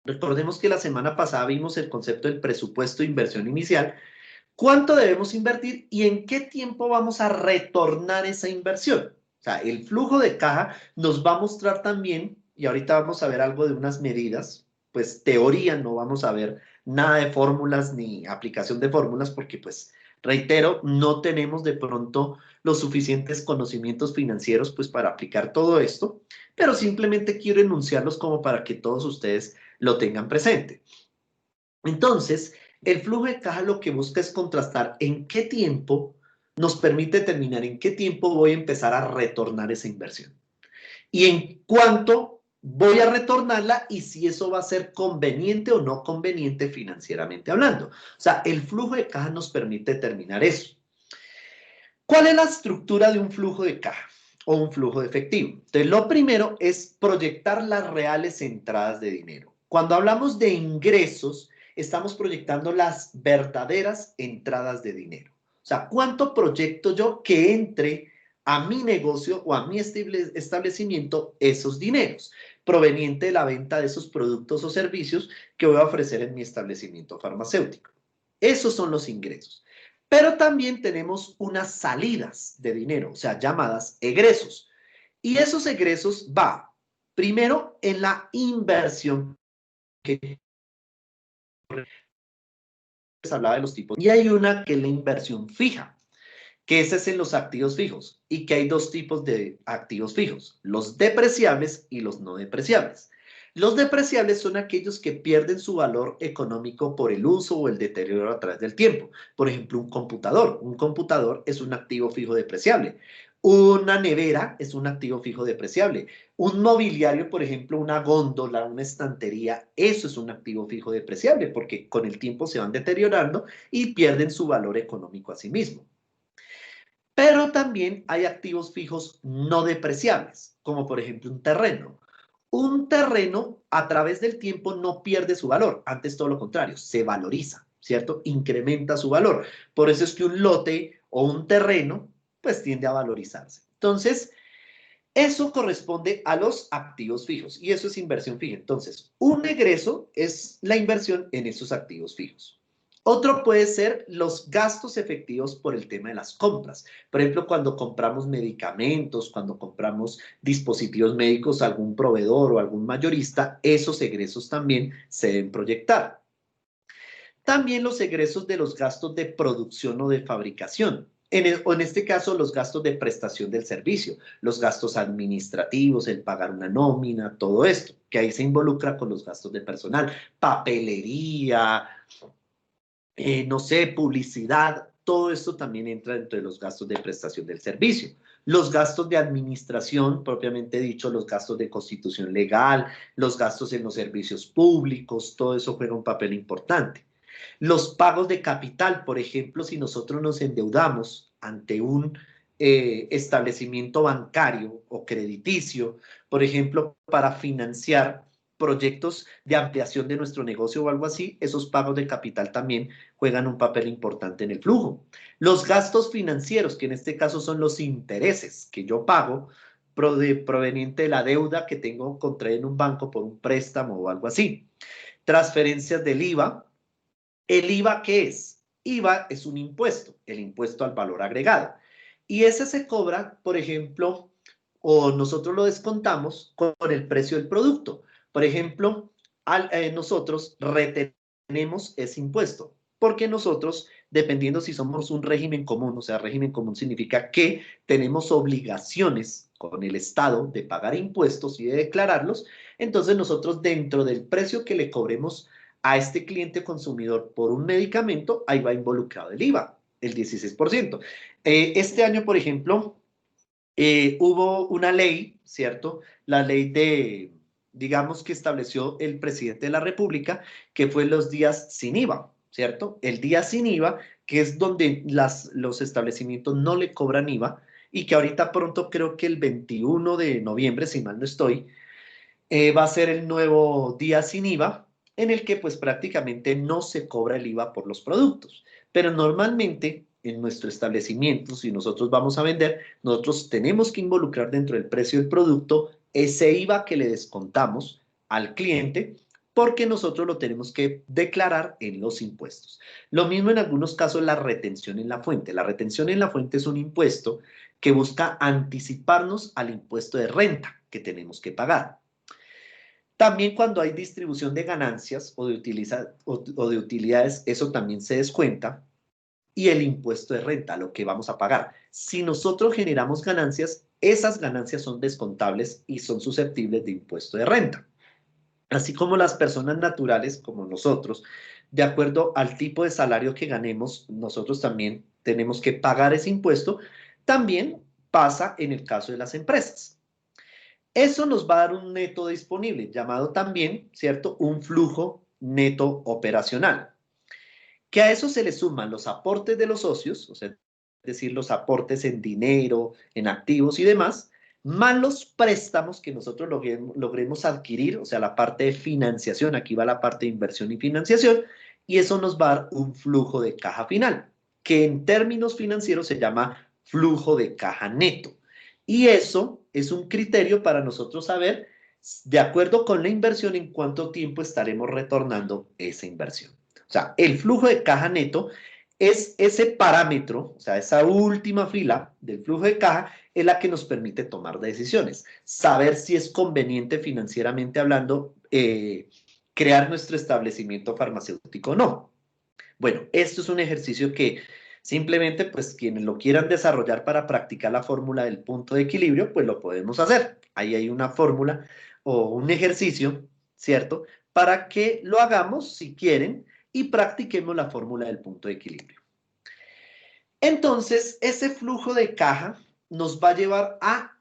Recordemos que la semana pasada vimos el concepto del presupuesto de inversión inicial. ¿Cuánto debemos invertir y en qué tiempo vamos a retornar esa inversión? O sea, el flujo de caja nos va a mostrar también, y ahorita vamos a ver algo de unas medidas, pues teoría, no vamos a ver nada de fórmulas ni aplicación de fórmulas porque pues reitero, no tenemos de pronto los suficientes conocimientos financieros pues para aplicar todo esto, pero simplemente quiero enunciarlos como para que todos ustedes lo tengan presente. Entonces, el flujo de caja lo que busca es contrastar en qué tiempo nos permite determinar en qué tiempo voy a empezar a retornar esa inversión y en cuánto voy a retornarla y si eso va a ser conveniente o no conveniente financieramente hablando. O sea, el flujo de caja nos permite determinar eso. ¿Cuál es la estructura de un flujo de caja o un flujo de efectivo? Entonces, lo primero es proyectar las reales entradas de dinero. Cuando hablamos de ingresos, estamos proyectando las verdaderas entradas de dinero. O sea, ¿cuánto proyecto yo que entre a mi negocio o a mi establecimiento esos dineros proveniente de la venta de esos productos o servicios que voy a ofrecer en mi establecimiento farmacéutico? Esos son los ingresos. Pero también tenemos unas salidas de dinero, o sea, llamadas egresos. Y esos egresos va primero en la inversión que les hablaba de los tipos. Y hay una que es la inversión fija, que ese es en los activos fijos y que hay dos tipos de activos fijos, los depreciables y los no depreciables. Los depreciables son aquellos que pierden su valor económico por el uso o el deterioro a través del tiempo. Por ejemplo, un computador. Un computador es un activo fijo depreciable. Una nevera es un activo fijo depreciable. Un mobiliario, por ejemplo, una góndola, una estantería, eso es un activo fijo depreciable porque con el tiempo se van deteriorando y pierden su valor económico a sí mismo. Pero también hay activos fijos no depreciables, como por ejemplo un terreno. Un terreno a través del tiempo no pierde su valor, antes todo lo contrario, se valoriza, ¿cierto? Incrementa su valor. Por eso es que un lote o un terreno pues tiende a valorizarse. Entonces, eso corresponde a los activos fijos y eso es inversión fija. Entonces, un egreso es la inversión en esos activos fijos. Otro puede ser los gastos efectivos por el tema de las compras. Por ejemplo, cuando compramos medicamentos, cuando compramos dispositivos médicos a algún proveedor o algún mayorista, esos egresos también se deben proyectar. También los egresos de los gastos de producción o de fabricación. o en este caso, los gastos de prestación del servicio, los gastos administrativos, el pagar una nómina, todo esto, que ahí se involucra con los gastos de personal, papelería, no sé, publicidad, todo esto también entra dentro de los gastos de prestación del servicio. Los gastos de administración, propiamente dicho, los gastos de constitución legal, los gastos en los servicios públicos, todo eso juega un papel importante. Los pagos de capital, por ejemplo, si nosotros nos endeudamos ante un establecimiento bancario o crediticio, por ejemplo, para financiar proyectos de ampliación de nuestro negocio o algo así, esos pagos de capital también juegan un papel importante en el flujo. Los gastos financieros, que en este caso son los intereses que yo pago proveniente de la deuda que tengo contraída en un banco por un préstamo o algo así. Transferencias del IVA. ¿El IVA qué es? IVA es un impuesto, el impuesto al valor agregado. Y ese se cobra, por ejemplo, o nosotros lo descontamos con el precio del producto. Por ejemplo, nosotros retenemos ese impuesto, porque nosotros, dependiendo si somos un régimen común, o sea, régimen común significa que tenemos obligaciones con el Estado de pagar impuestos y de declararlos, entonces nosotros dentro del precio que le cobremos a este cliente consumidor por un medicamento, ahí va involucrado el IVA, el 16%. Este año, por ejemplo, hubo una ley, ¿cierto? La ley digamos, que estableció el presidente de la República, que fue los días sin IVA, ¿cierto? El día sin IVA, que es donde los establecimientos no le cobran IVA, y que ahorita pronto, creo que el 21 de noviembre, si mal no estoy, va a ser el nuevo día sin IVA, en el que pues prácticamente no se cobra el IVA por los productos. Pero normalmente en nuestro establecimiento, si nosotros vamos a vender, nosotros tenemos que involucrar dentro del precio del producto ese IVA que le descontamos al cliente, porque nosotros lo tenemos que declarar en los impuestos. Lo mismo en algunos casos la retención en la fuente. La retención en la fuente es un impuesto que busca anticiparnos al impuesto de renta que tenemos que pagar. También cuando hay distribución de ganancias o de utilidades, eso también se descuenta. Y el impuesto de renta, lo que vamos a pagar. Si nosotros generamos ganancias, esas ganancias son descontables y son susceptibles de impuesto de renta. Así como las personas naturales, como nosotros, de acuerdo al tipo de salario que ganemos, nosotros también tenemos que pagar ese impuesto. También pasa en el caso de las empresas. Eso nos va a dar un neto disponible, llamado también, ¿cierto?, un flujo neto operacional. Que a eso se le suman los aportes de los socios, o sea, es decir, los aportes en dinero, en activos y demás, más los préstamos que nosotros logremos adquirir, o sea, la parte de financiación, aquí va la parte de inversión y financiación, y eso nos va a dar un flujo de caja final, que en términos financieros se llama flujo de caja neto. Y eso es un criterio para nosotros saber, de acuerdo con la inversión, en cuánto tiempo estaremos retornando esa inversión. O sea, el flujo de caja neto es ese parámetro, o sea, esa última fila del flujo de caja es la que nos permite tomar decisiones, saber si es conveniente financieramente hablando crear nuestro establecimiento farmacéutico o no. Bueno, esto es un ejercicio que simplemente, pues, quienes lo quieran desarrollar para practicar la fórmula del punto de equilibrio, pues lo podemos hacer. Ahí hay una fórmula o un ejercicio, ¿cierto? Para que lo hagamos, si quieren, y practiquemos la fórmula del punto de equilibrio. Entonces, ese flujo de caja nos va a llevar a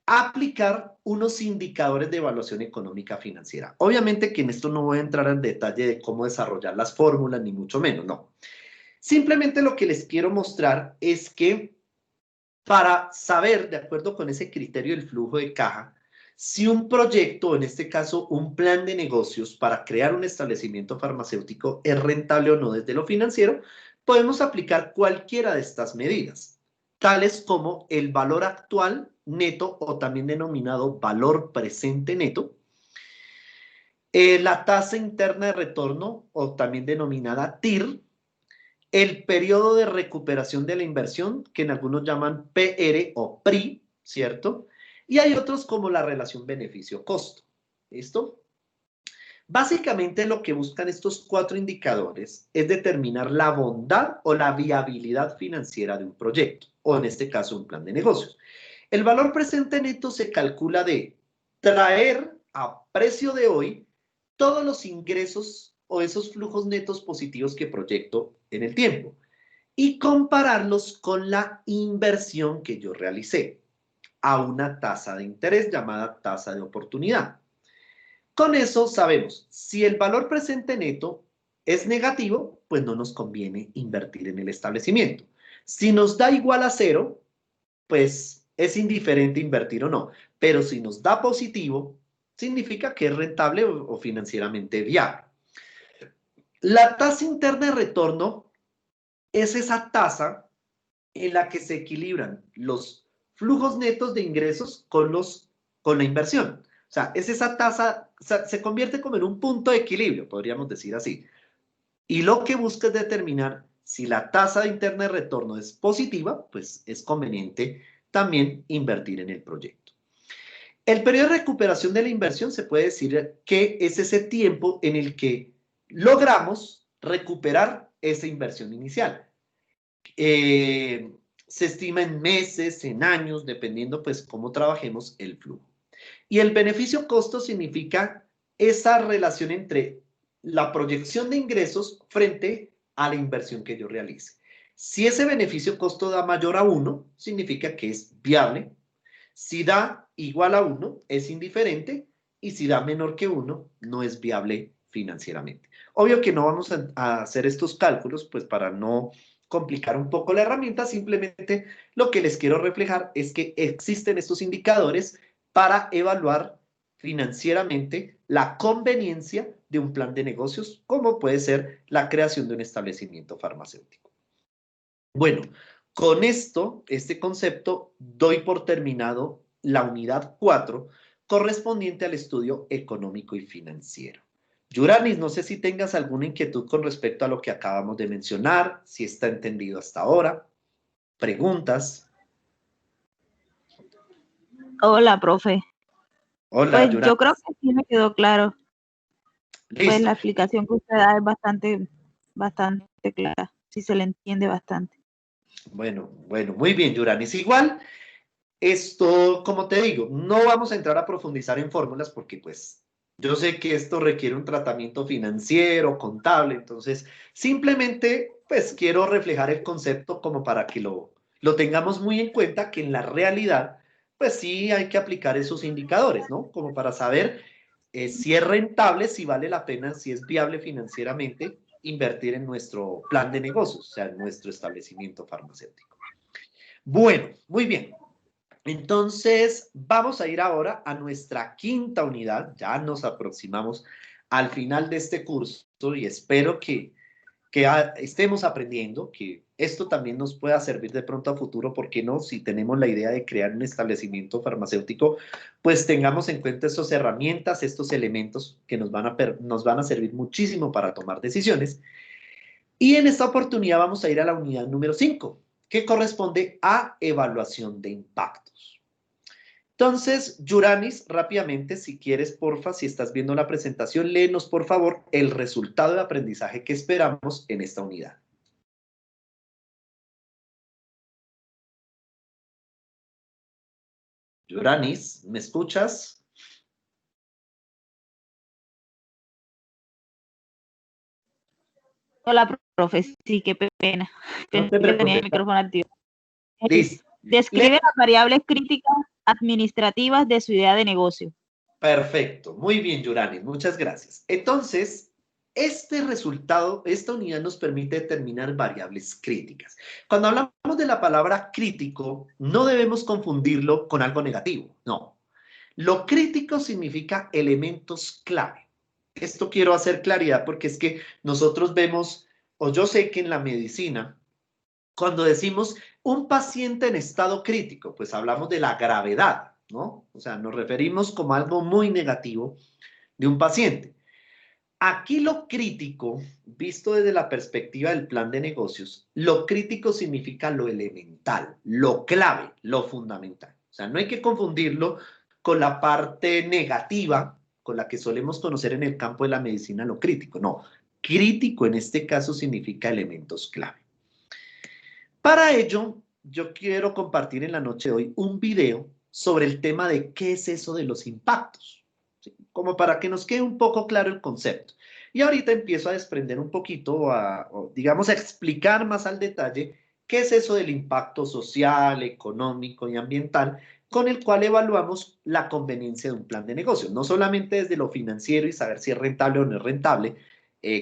aplicar unos indicadores de evaluación económica financiera. Obviamente que en esto no voy a entrar en detalle de cómo desarrollar las fórmulas, ni mucho menos, no. Simplemente lo que les quiero mostrar es que para saber, de acuerdo con ese criterio del flujo de caja, si un proyecto, en este caso un plan de negocios para crear un establecimiento farmacéutico es rentable o no desde lo financiero, podemos aplicar cualquiera de estas medidas, tales como el valor actual neto o también denominado valor presente neto, la tasa interna de retorno o también denominada TIR, el periodo de recuperación de la inversión, que en algunos llaman PR o PRI, ¿cierto? Y hay otros como la relación beneficio-costo. ¿Listo? Básicamente lo que buscan estos 4 indicadores es determinar la bondad o la viabilidad financiera de un proyecto, o en este caso un plan de negocios. El valor presente neto se calcula de traer a precio de hoy todos los ingresos o esos flujos netos positivos que proyecto en el tiempo y compararlos con la inversión que yo realicé a una tasa de interés llamada tasa de oportunidad. Con eso sabemos, si el valor presente neto es negativo, pues no nos conviene invertir en el establecimiento. Si nos da igual a cero, pues es indiferente invertir o no. Pero si nos da positivo, significa que es rentable o financieramente viable. La tasa interna de retorno es esa tasa en la que se equilibran los flujos netos de ingresos con la inversión. O sea, es esa tasa, o sea, se convierte como en un punto de equilibrio, podríamos decir así. Y lo que busca es determinar si la tasa interna de retorno es positiva, pues es conveniente también invertir en el proyecto. El periodo de recuperación de la inversión se puede decir que es ese tiempo en el que logramos recuperar esa inversión inicial. Se estima en meses, en años, dependiendo pues cómo trabajemos el flujo. Y el beneficio-costo significa esa relación entre la proyección de ingresos frente a la inversión que yo realice. Si ese beneficio-costo da mayor a 1, significa que es viable. Si da igual a 1, es indiferente. Y si da menor que 1, no es viable financieramente. Obvio que no vamos a hacer estos cálculos, pues para no complicar un poco la herramienta, simplemente lo que les quiero reflejar es que existen estos indicadores para evaluar financieramente la conveniencia de un plan de negocios, como puede ser la creación de un establecimiento farmacéutico. Bueno, con esto, este concepto, doy por terminado la unidad 4, correspondiente al estudio económico y financiero. Yuranis, no sé si tengas alguna inquietud con respecto a lo que acabamos de mencionar, si está entendido hasta ahora. ¿Preguntas? Hola, profe. Hola, Pues yo creo Yuranis. que sí me quedó claro. Pues Listo. la explicación que usted da es bastante clara. Sí se le entiende bastante. Bueno, muy bien, Yuranis. Igual, esto, como te digo, no vamos a entrar a profundizar en fórmulas porque pues yo sé que esto requiere un tratamiento financiero, contable, entonces simplemente pues quiero reflejar el concepto como para que lo tengamos muy en cuenta que en la realidad pues sí hay que aplicar esos indicadores, ¿no? Como para saber si es rentable, si vale la pena, si es viable financieramente invertir en nuestro plan de negocios, o sea, en nuestro establecimiento farmacéutico. Bueno, muy bien. Entonces, vamos a ir ahora a nuestra quinta unidad. Ya nos aproximamos al final de este curso y espero que estemos aprendiendo, que esto también nos pueda servir de pronto a futuro, porque no, si tenemos la idea de crear un establecimiento farmacéutico, pues tengamos en cuenta estas herramientas, estos elementos que nos van a servir muchísimo para tomar decisiones. Y en esta oportunidad vamos a ir a la unidad número 5, que corresponde a evaluación de impactos. Entonces, Yuranis, rápidamente, si quieres, porfa, si estás viendo la presentación, léenos, por favor, el resultado de aprendizaje que esperamos en esta unidad. Yuranis, ¿me escuchas? Hola, profe. Sí, qué pena. No Pensé te que tenía el preocupes. micrófono activo. Listo. Describe las variables críticas administrativas de su idea de negocio. Perfecto. Muy bien, Yuranis. Muchas gracias. Entonces, este resultado, esta unidad nos permite determinar variables críticas. Cuando hablamos de la palabra crítico, no debemos confundirlo con algo negativo. No. Lo crítico significa elementos clave. Esto quiero hacer claridad porque es que nosotros vemos, o yo sé que en la medicina, cuando decimos un paciente en estado crítico, pues hablamos de la gravedad, ¿no? O sea, nos referimos como algo muy negativo de un paciente. Aquí lo crítico, visto desde la perspectiva del plan de negocios, lo crítico significa lo elemental, lo clave, lo fundamental. O sea, no hay que confundirlo con la parte negativa con la que solemos conocer en el campo de la medicina lo crítico. No, crítico en este caso significa elementos clave. Para ello, yo quiero compartir en la noche de hoy un video sobre el tema de qué es eso de los impactos, ¿sí? Como para que nos quede un poco claro el concepto. Y ahorita empiezo a desprender un poquito, digamos, a explicar más al detalle qué es eso del impacto social, económico y ambiental con el cual evaluamos la conveniencia de un plan de negocio. No solamente desde lo financiero y saber si es rentable o no es rentable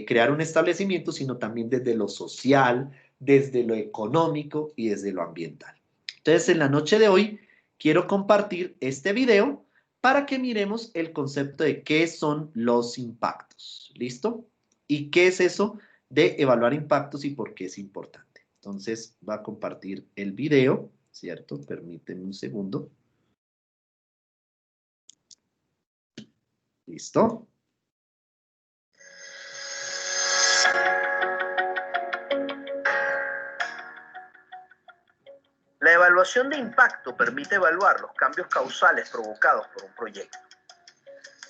crear un establecimiento, sino también desde lo social, desde lo económico y desde lo ambiental. Entonces, en la noche de hoy quiero compartir este video para que miremos el concepto de qué son los impactos. ¿Listo? ¿Y qué es eso de evaluar impactos y por qué es importante? Entonces, va a compartir el video, ¿cierto? Permíteme un segundo. ¿Listo? La evaluación de impacto permite evaluar los cambios causales provocados por un proyecto.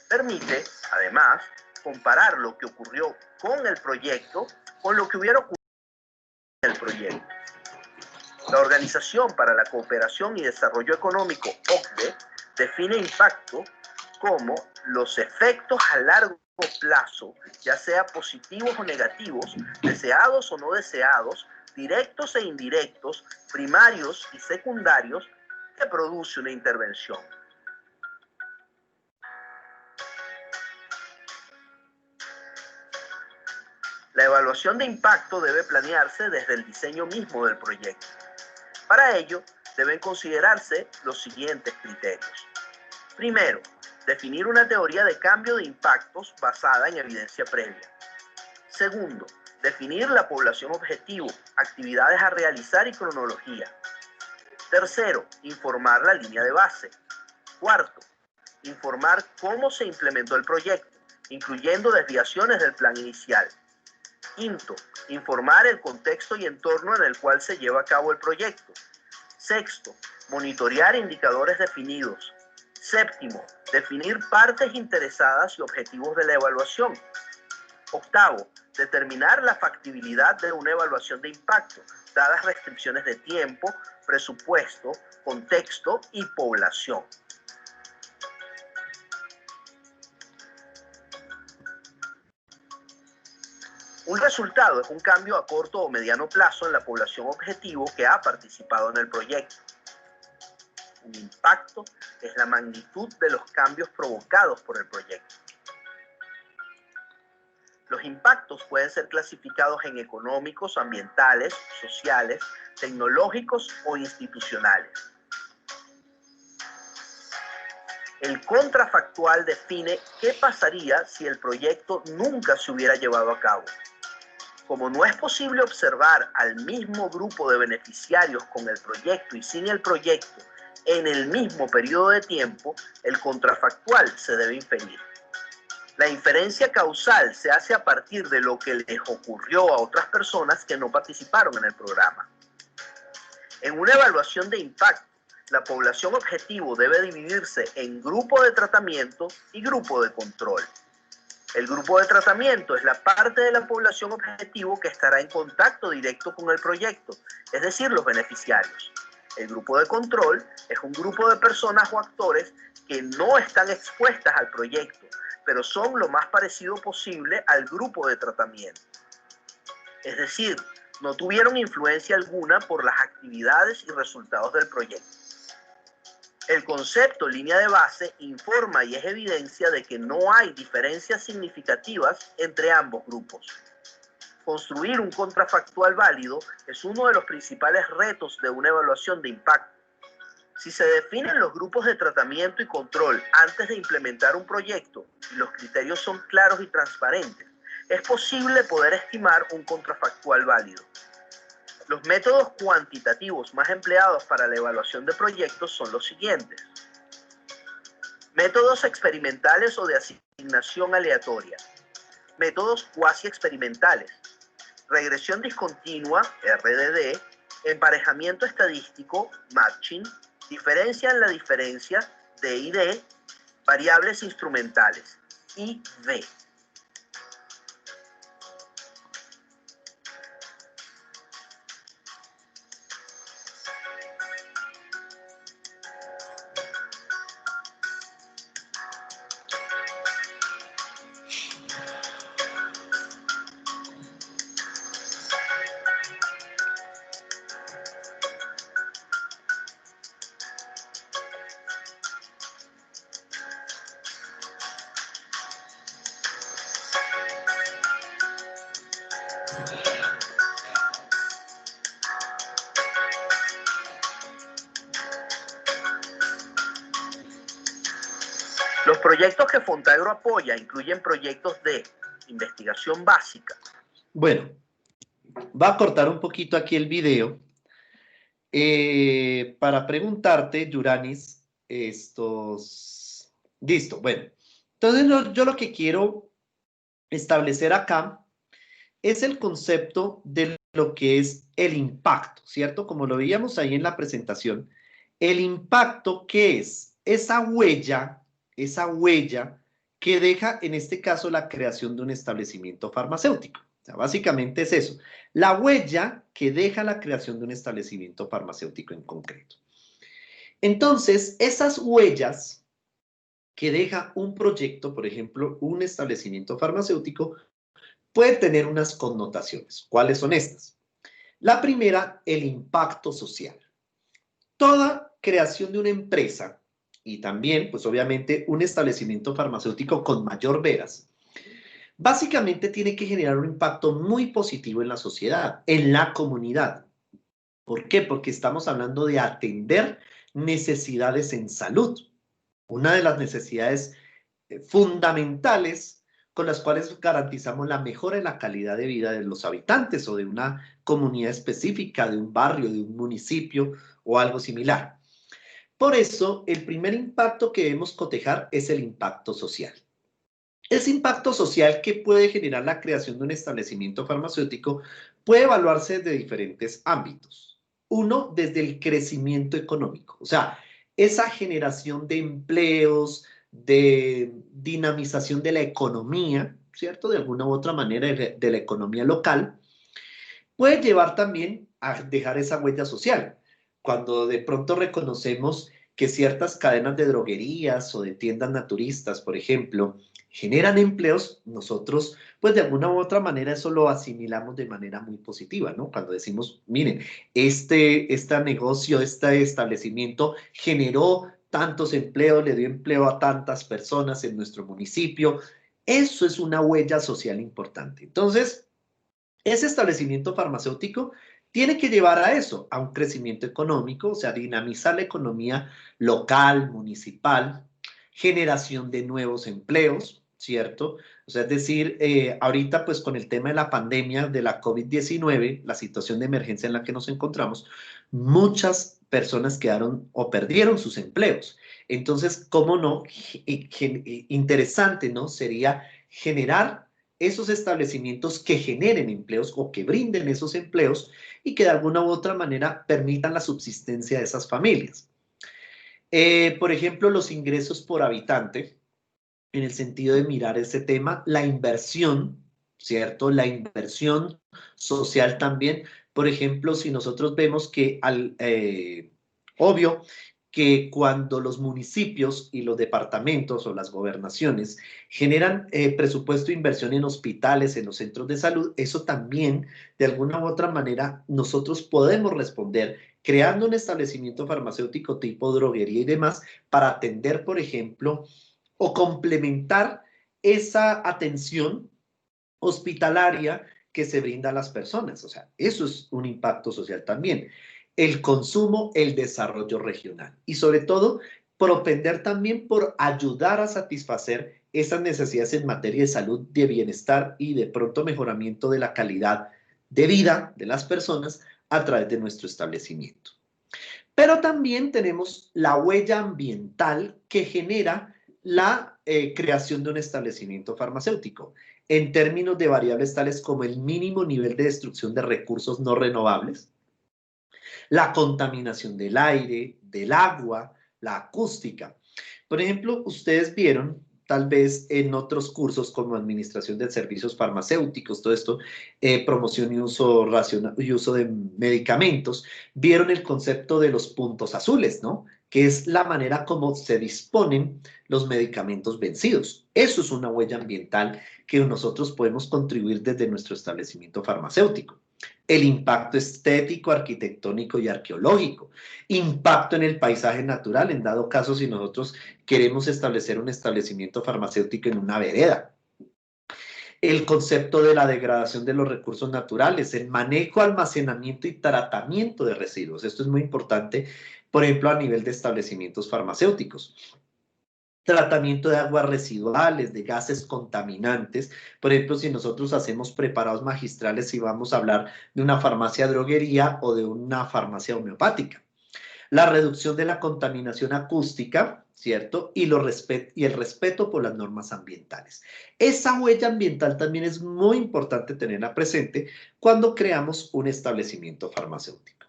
Permite, además, comparar lo que ocurrió con el proyecto con lo que hubiera ocurrido en el proyecto. La Organización para la Cooperación y Desarrollo Económico, OCDE, define impacto como los efectos a largo plazo, ya sea positivos o negativos, deseados o no deseados, directos e indirectos, primarios y secundarios, que produce una intervención. La evaluación de impacto debe planearse desde el diseño mismo del proyecto. Para ello, deben considerarse los siguientes criterios. Primero, definir una teoría de cambio de impactos basada en evidencia previa. Segundo, definir la población objetivo, actividades a realizar y cronología. Tercero, informar la línea de base. Cuarto, informar cómo se implementó el proyecto, incluyendo desviaciones del plan inicial. Quinto, informar el contexto y entorno en el cual se lleva a cabo el proyecto. Sexto, monitorear indicadores definidos. Séptimo, definir partes interesadas y objetivos de la evaluación. Octavo, determinar la factibilidad de una evaluación de impacto, dadas restricciones de tiempo, presupuesto, contexto y población. Un resultado es un cambio a corto o mediano plazo en la población objetivo que ha participado en el proyecto. Un impacto es la magnitud de los cambios provocados por el proyecto. Los impactos pueden ser clasificados en económicos, ambientales, sociales, tecnológicos o institucionales. El contrafactual define qué pasaría si el proyecto nunca se hubiera llevado a cabo. Como no es posible observar al mismo grupo de beneficiarios con el proyecto y sin el proyecto en el mismo periodo de tiempo, el contrafactual se debe inferir. La inferencia causal se hace a partir de lo que les ocurrió a otras personas que no participaron en el programa. En una evaluación de impacto, la población objetivo debe dividirse en grupo de tratamiento y grupo de control. El grupo de tratamiento es la parte de la población objetivo que estará en contacto directo con el proyecto, es decir, los beneficiarios. El grupo de control es un grupo de personas o actores que no están expuestas al proyecto, pero son lo más parecido posible al grupo de tratamiento. Es decir, no tuvieron influencia alguna por las actividades y resultados del proyecto. El concepto línea de base informa y es evidencia de que no hay diferencias significativas entre ambos grupos. Construir un contrafactual válido es uno de los principales retos de una evaluación de impacto. Si se definen los grupos de tratamiento y control antes de implementar un proyecto y los criterios son claros y transparentes, es posible poder estimar un contrafactual válido. Los métodos cuantitativos más empleados para la evaluación de proyectos son los siguientes. Métodos experimentales o de asignación aleatoria. Métodos cuasi experimentales. Regresión discontinua, RDD. Emparejamiento estadístico, matching. Diferencia en la diferencia, DID. Variables instrumentales. y V. Los proyectos que Fontagro apoya incluyen proyectos de investigación básica. Bueno, va a cortar un poquito aquí el video para preguntarte, Yuranis, estos... Listo, bueno. Entonces yo lo que quiero establecer acá es el concepto de lo que es el impacto, ¿cierto? Como lo veíamos ahí en la presentación, el impacto, ¿qué es? Esa huella que deja, en este caso, la creación de un establecimiento farmacéutico. O sea, básicamente es eso, la huella que deja la creación de un establecimiento farmacéutico en concreto. Entonces, esas huellas que deja un proyecto, por ejemplo, un establecimiento farmacéutico, puede tener unas connotaciones. ¿Cuáles son estas? La primera, el impacto social. Toda creación de una empresa y también, pues obviamente, un establecimiento farmacéutico con mayor veras, básicamente tiene que generar un impacto muy positivo en la sociedad, en la comunidad. ¿Por qué? Porque estamos hablando de atender necesidades en salud. Una de las necesidades fundamentales con las cuales garantizamos la mejora en la calidad de vida de los habitantes o de una comunidad específica, de un barrio, de un municipio o algo similar. Por eso, el primer impacto que debemos cotejar es el impacto social. Ese impacto social que puede generar la creación de un establecimiento farmacéutico puede evaluarse desde diferentes ámbitos. Uno, desde el crecimiento económico, o sea, esa generación de empleos, de dinamización de la economía, ¿cierto? De alguna u otra manera de la economía local, puede llevar también a dejar esa huella social. Cuando de pronto reconocemos que ciertas cadenas de droguerías o de tiendas naturistas, por ejemplo, generan empleos, nosotros, pues de alguna u otra manera eso lo asimilamos de manera muy positiva, ¿no? Cuando decimos, miren, este negocio, este establecimiento generó tantos empleos, le dio empleo a tantas personas en nuestro municipio, eso es una huella social importante. Entonces, ese establecimiento farmacéutico tiene que llevar a eso, a un crecimiento económico, o sea, dinamizar la economía local, municipal, generación de nuevos empleos, ¿cierto? O sea, es decir, ahorita pues con el tema de la pandemia de la COVID-19, la situación de emergencia en la que nos encontramos, muchas personas quedaron o perdieron sus empleos. Entonces, ¿cómo no? Interesante, ¿no? Sería generar esos establecimientos que generen empleos o que brinden esos empleos y que de alguna u otra manera permitan la subsistencia de esas familias. Por ejemplo, los ingresos por habitante, en el sentido de mirar ese tema, la inversión, ¿cierto? La inversión social también. Por ejemplo, si nosotros vemos que, obvio, que cuando los municipios y los departamentos o las gobernaciones generan presupuesto de inversión en hospitales, en los centros de salud, eso también, de alguna u otra manera, nosotros podemos responder creando un establecimiento farmacéutico tipo droguería y demás para atender, por ejemplo, o complementar esa atención hospitalaria que se brinda a las personas. O sea, eso es un impacto social también. El consumo, el desarrollo regional y sobre todo propender también por ayudar a satisfacer esas necesidades en materia de salud, de bienestar y de pronto mejoramiento de la calidad de vida de las personas a través de nuestro establecimiento. Pero también tenemos la huella ambiental que genera la creación de un establecimiento farmacéutico en términos de variables tales como el mínimo nivel de destrucción de recursos no renovables, la contaminación del aire, del agua, la acústica. Por ejemplo, ustedes vieron tal vez en otros cursos como administración de servicios farmacéuticos, todo esto, promoción y uso, y uso de medicamentos, vieron el concepto de los puntos azules, ¿no? Que es la manera como se disponen los medicamentos vencidos. Eso es una huella ambiental que nosotros podemos contribuir desde nuestro establecimiento farmacéutico. El impacto estético, arquitectónico y arqueológico. Impacto en el paisaje natural, en dado caso si nosotros queremos establecer un establecimiento farmacéutico en una vereda. El concepto de la degradación de los recursos naturales, el manejo, almacenamiento y tratamiento de residuos. Esto es muy importante, por ejemplo, a nivel de establecimientos farmacéuticos. Tratamiento de aguas residuales, de gases contaminantes. Por ejemplo, si nosotros hacemos preparados magistrales y vamos a hablar de una farmacia droguería o de una farmacia homeopática. La reducción de la contaminación acústica, ¿cierto? Y el respeto por las normas ambientales. Esa huella ambiental también es muy importante tenerla presente cuando creamos un establecimiento farmacéutico.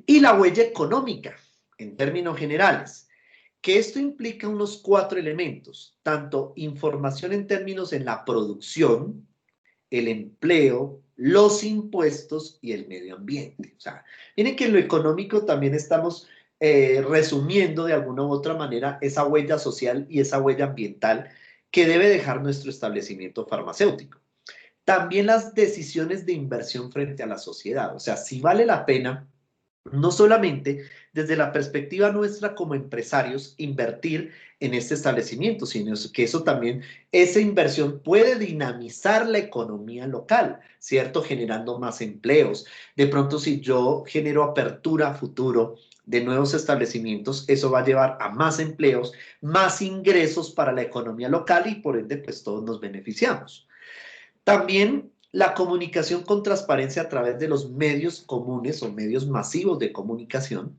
Y la huella económica, en términos generales, que esto implica unos 4 elementos, tanto información en términos en la producción, el empleo, los impuestos y el medio ambiente. O sea, miren que en lo económico también estamos resumiendo de alguna u otra manera esa huella social y esa huella ambiental que debe dejar nuestro establecimiento farmacéutico. También las decisiones de inversión frente a la sociedad. O sea, si vale la pena, no solamente desde la perspectiva nuestra como empresarios, invertir en este establecimiento, sino que eso también, esa inversión puede dinamizar la economía local, ¿cierto? Generando más empleos. De pronto, si yo genero apertura a futuro de nuevos establecimientos, eso va a llevar a más empleos, más ingresos para la economía local y por ende, pues todos nos beneficiamos. También la comunicación con transparencia a través de los medios comunes o medios masivos de comunicación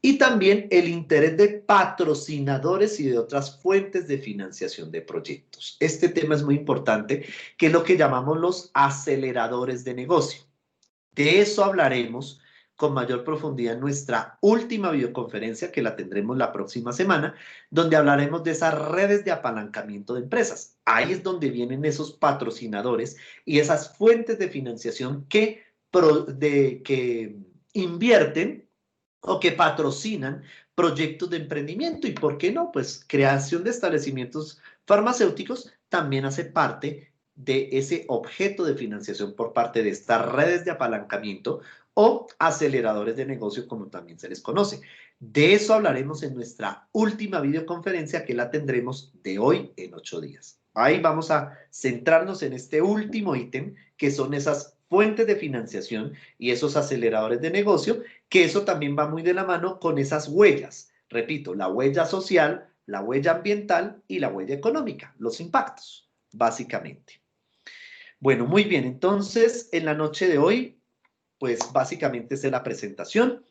y también el interés de patrocinadores y de otras fuentes de financiación de proyectos. Este tema es muy importante, que es lo que llamamos los aceleradores de negocio. De eso hablaremos con mayor profundidad en nuestra última videoconferencia, que la tendremos la próxima semana, donde hablaremos de esas redes de apalancamiento de empresas. Ahí es donde vienen esos patrocinadores y esas fuentes de financiación que invierten o que patrocinan proyectos de emprendimiento. ¿Y por qué no? Pues creación de establecimientos farmacéuticos también hace parte de ese objeto de financiación por parte de estas redes de apalancamiento o aceleradores de negocio, como también se les conoce. De eso hablaremos en nuestra última videoconferencia, que la tendremos de hoy en 8 días. Ahí vamos a centrarnos en este último ítem, que son esas fuentes de financiación y esos aceleradores de negocio, que eso también va muy de la mano con esas huellas. Repito, la huella social, la huella ambiental y la huella económica, los impactos, básicamente. Bueno, muy bien, entonces en la noche de hoy, pues básicamente es la presentación.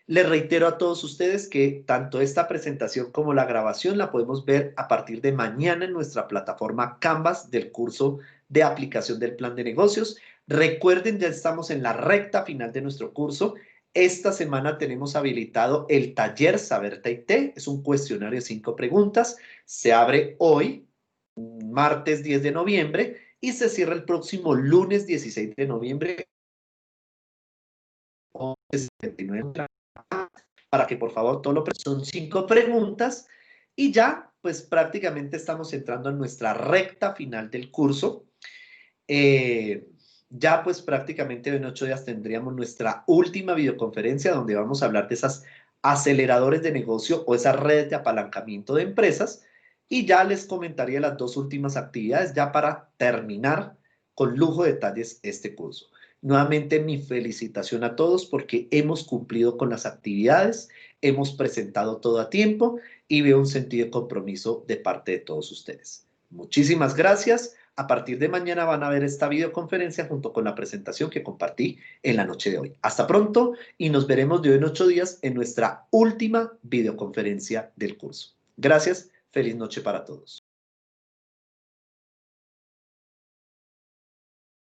Les reitero a todos ustedes que tanto esta presentación como la grabación la podemos ver a partir de mañana en nuestra plataforma Canvas del curso de aplicación del plan de negocios. Recuerden, ya estamos en la recta final de nuestro curso. Esta semana tenemos habilitado el taller Saber TIT. Es un cuestionario de 5 preguntas. Se abre hoy, martes 10 de noviembre, y se cierra el próximo lunes 16 de noviembre. 11:59, para que por favor todo lo son 5 preguntas y ya pues prácticamente estamos entrando en nuestra recta final del curso. Ya pues prácticamente en 8 días tendríamos nuestra última videoconferencia donde vamos a hablar de esas aceleradores de negocio o esas redes de apalancamiento de empresas, y ya les comentaría las 2 últimas actividades ya para terminar con lujo de detalles este curso. Nuevamente mi felicitación a todos porque hemos cumplido con las actividades, hemos presentado todo a tiempo y veo un sentido de compromiso de parte de todos ustedes. Muchísimas gracias. A partir de mañana van a ver esta videoconferencia junto con la presentación que compartí en la noche de hoy. Hasta pronto y nos veremos de hoy en 8 días en nuestra última videoconferencia del curso. Gracias, feliz noche para todos.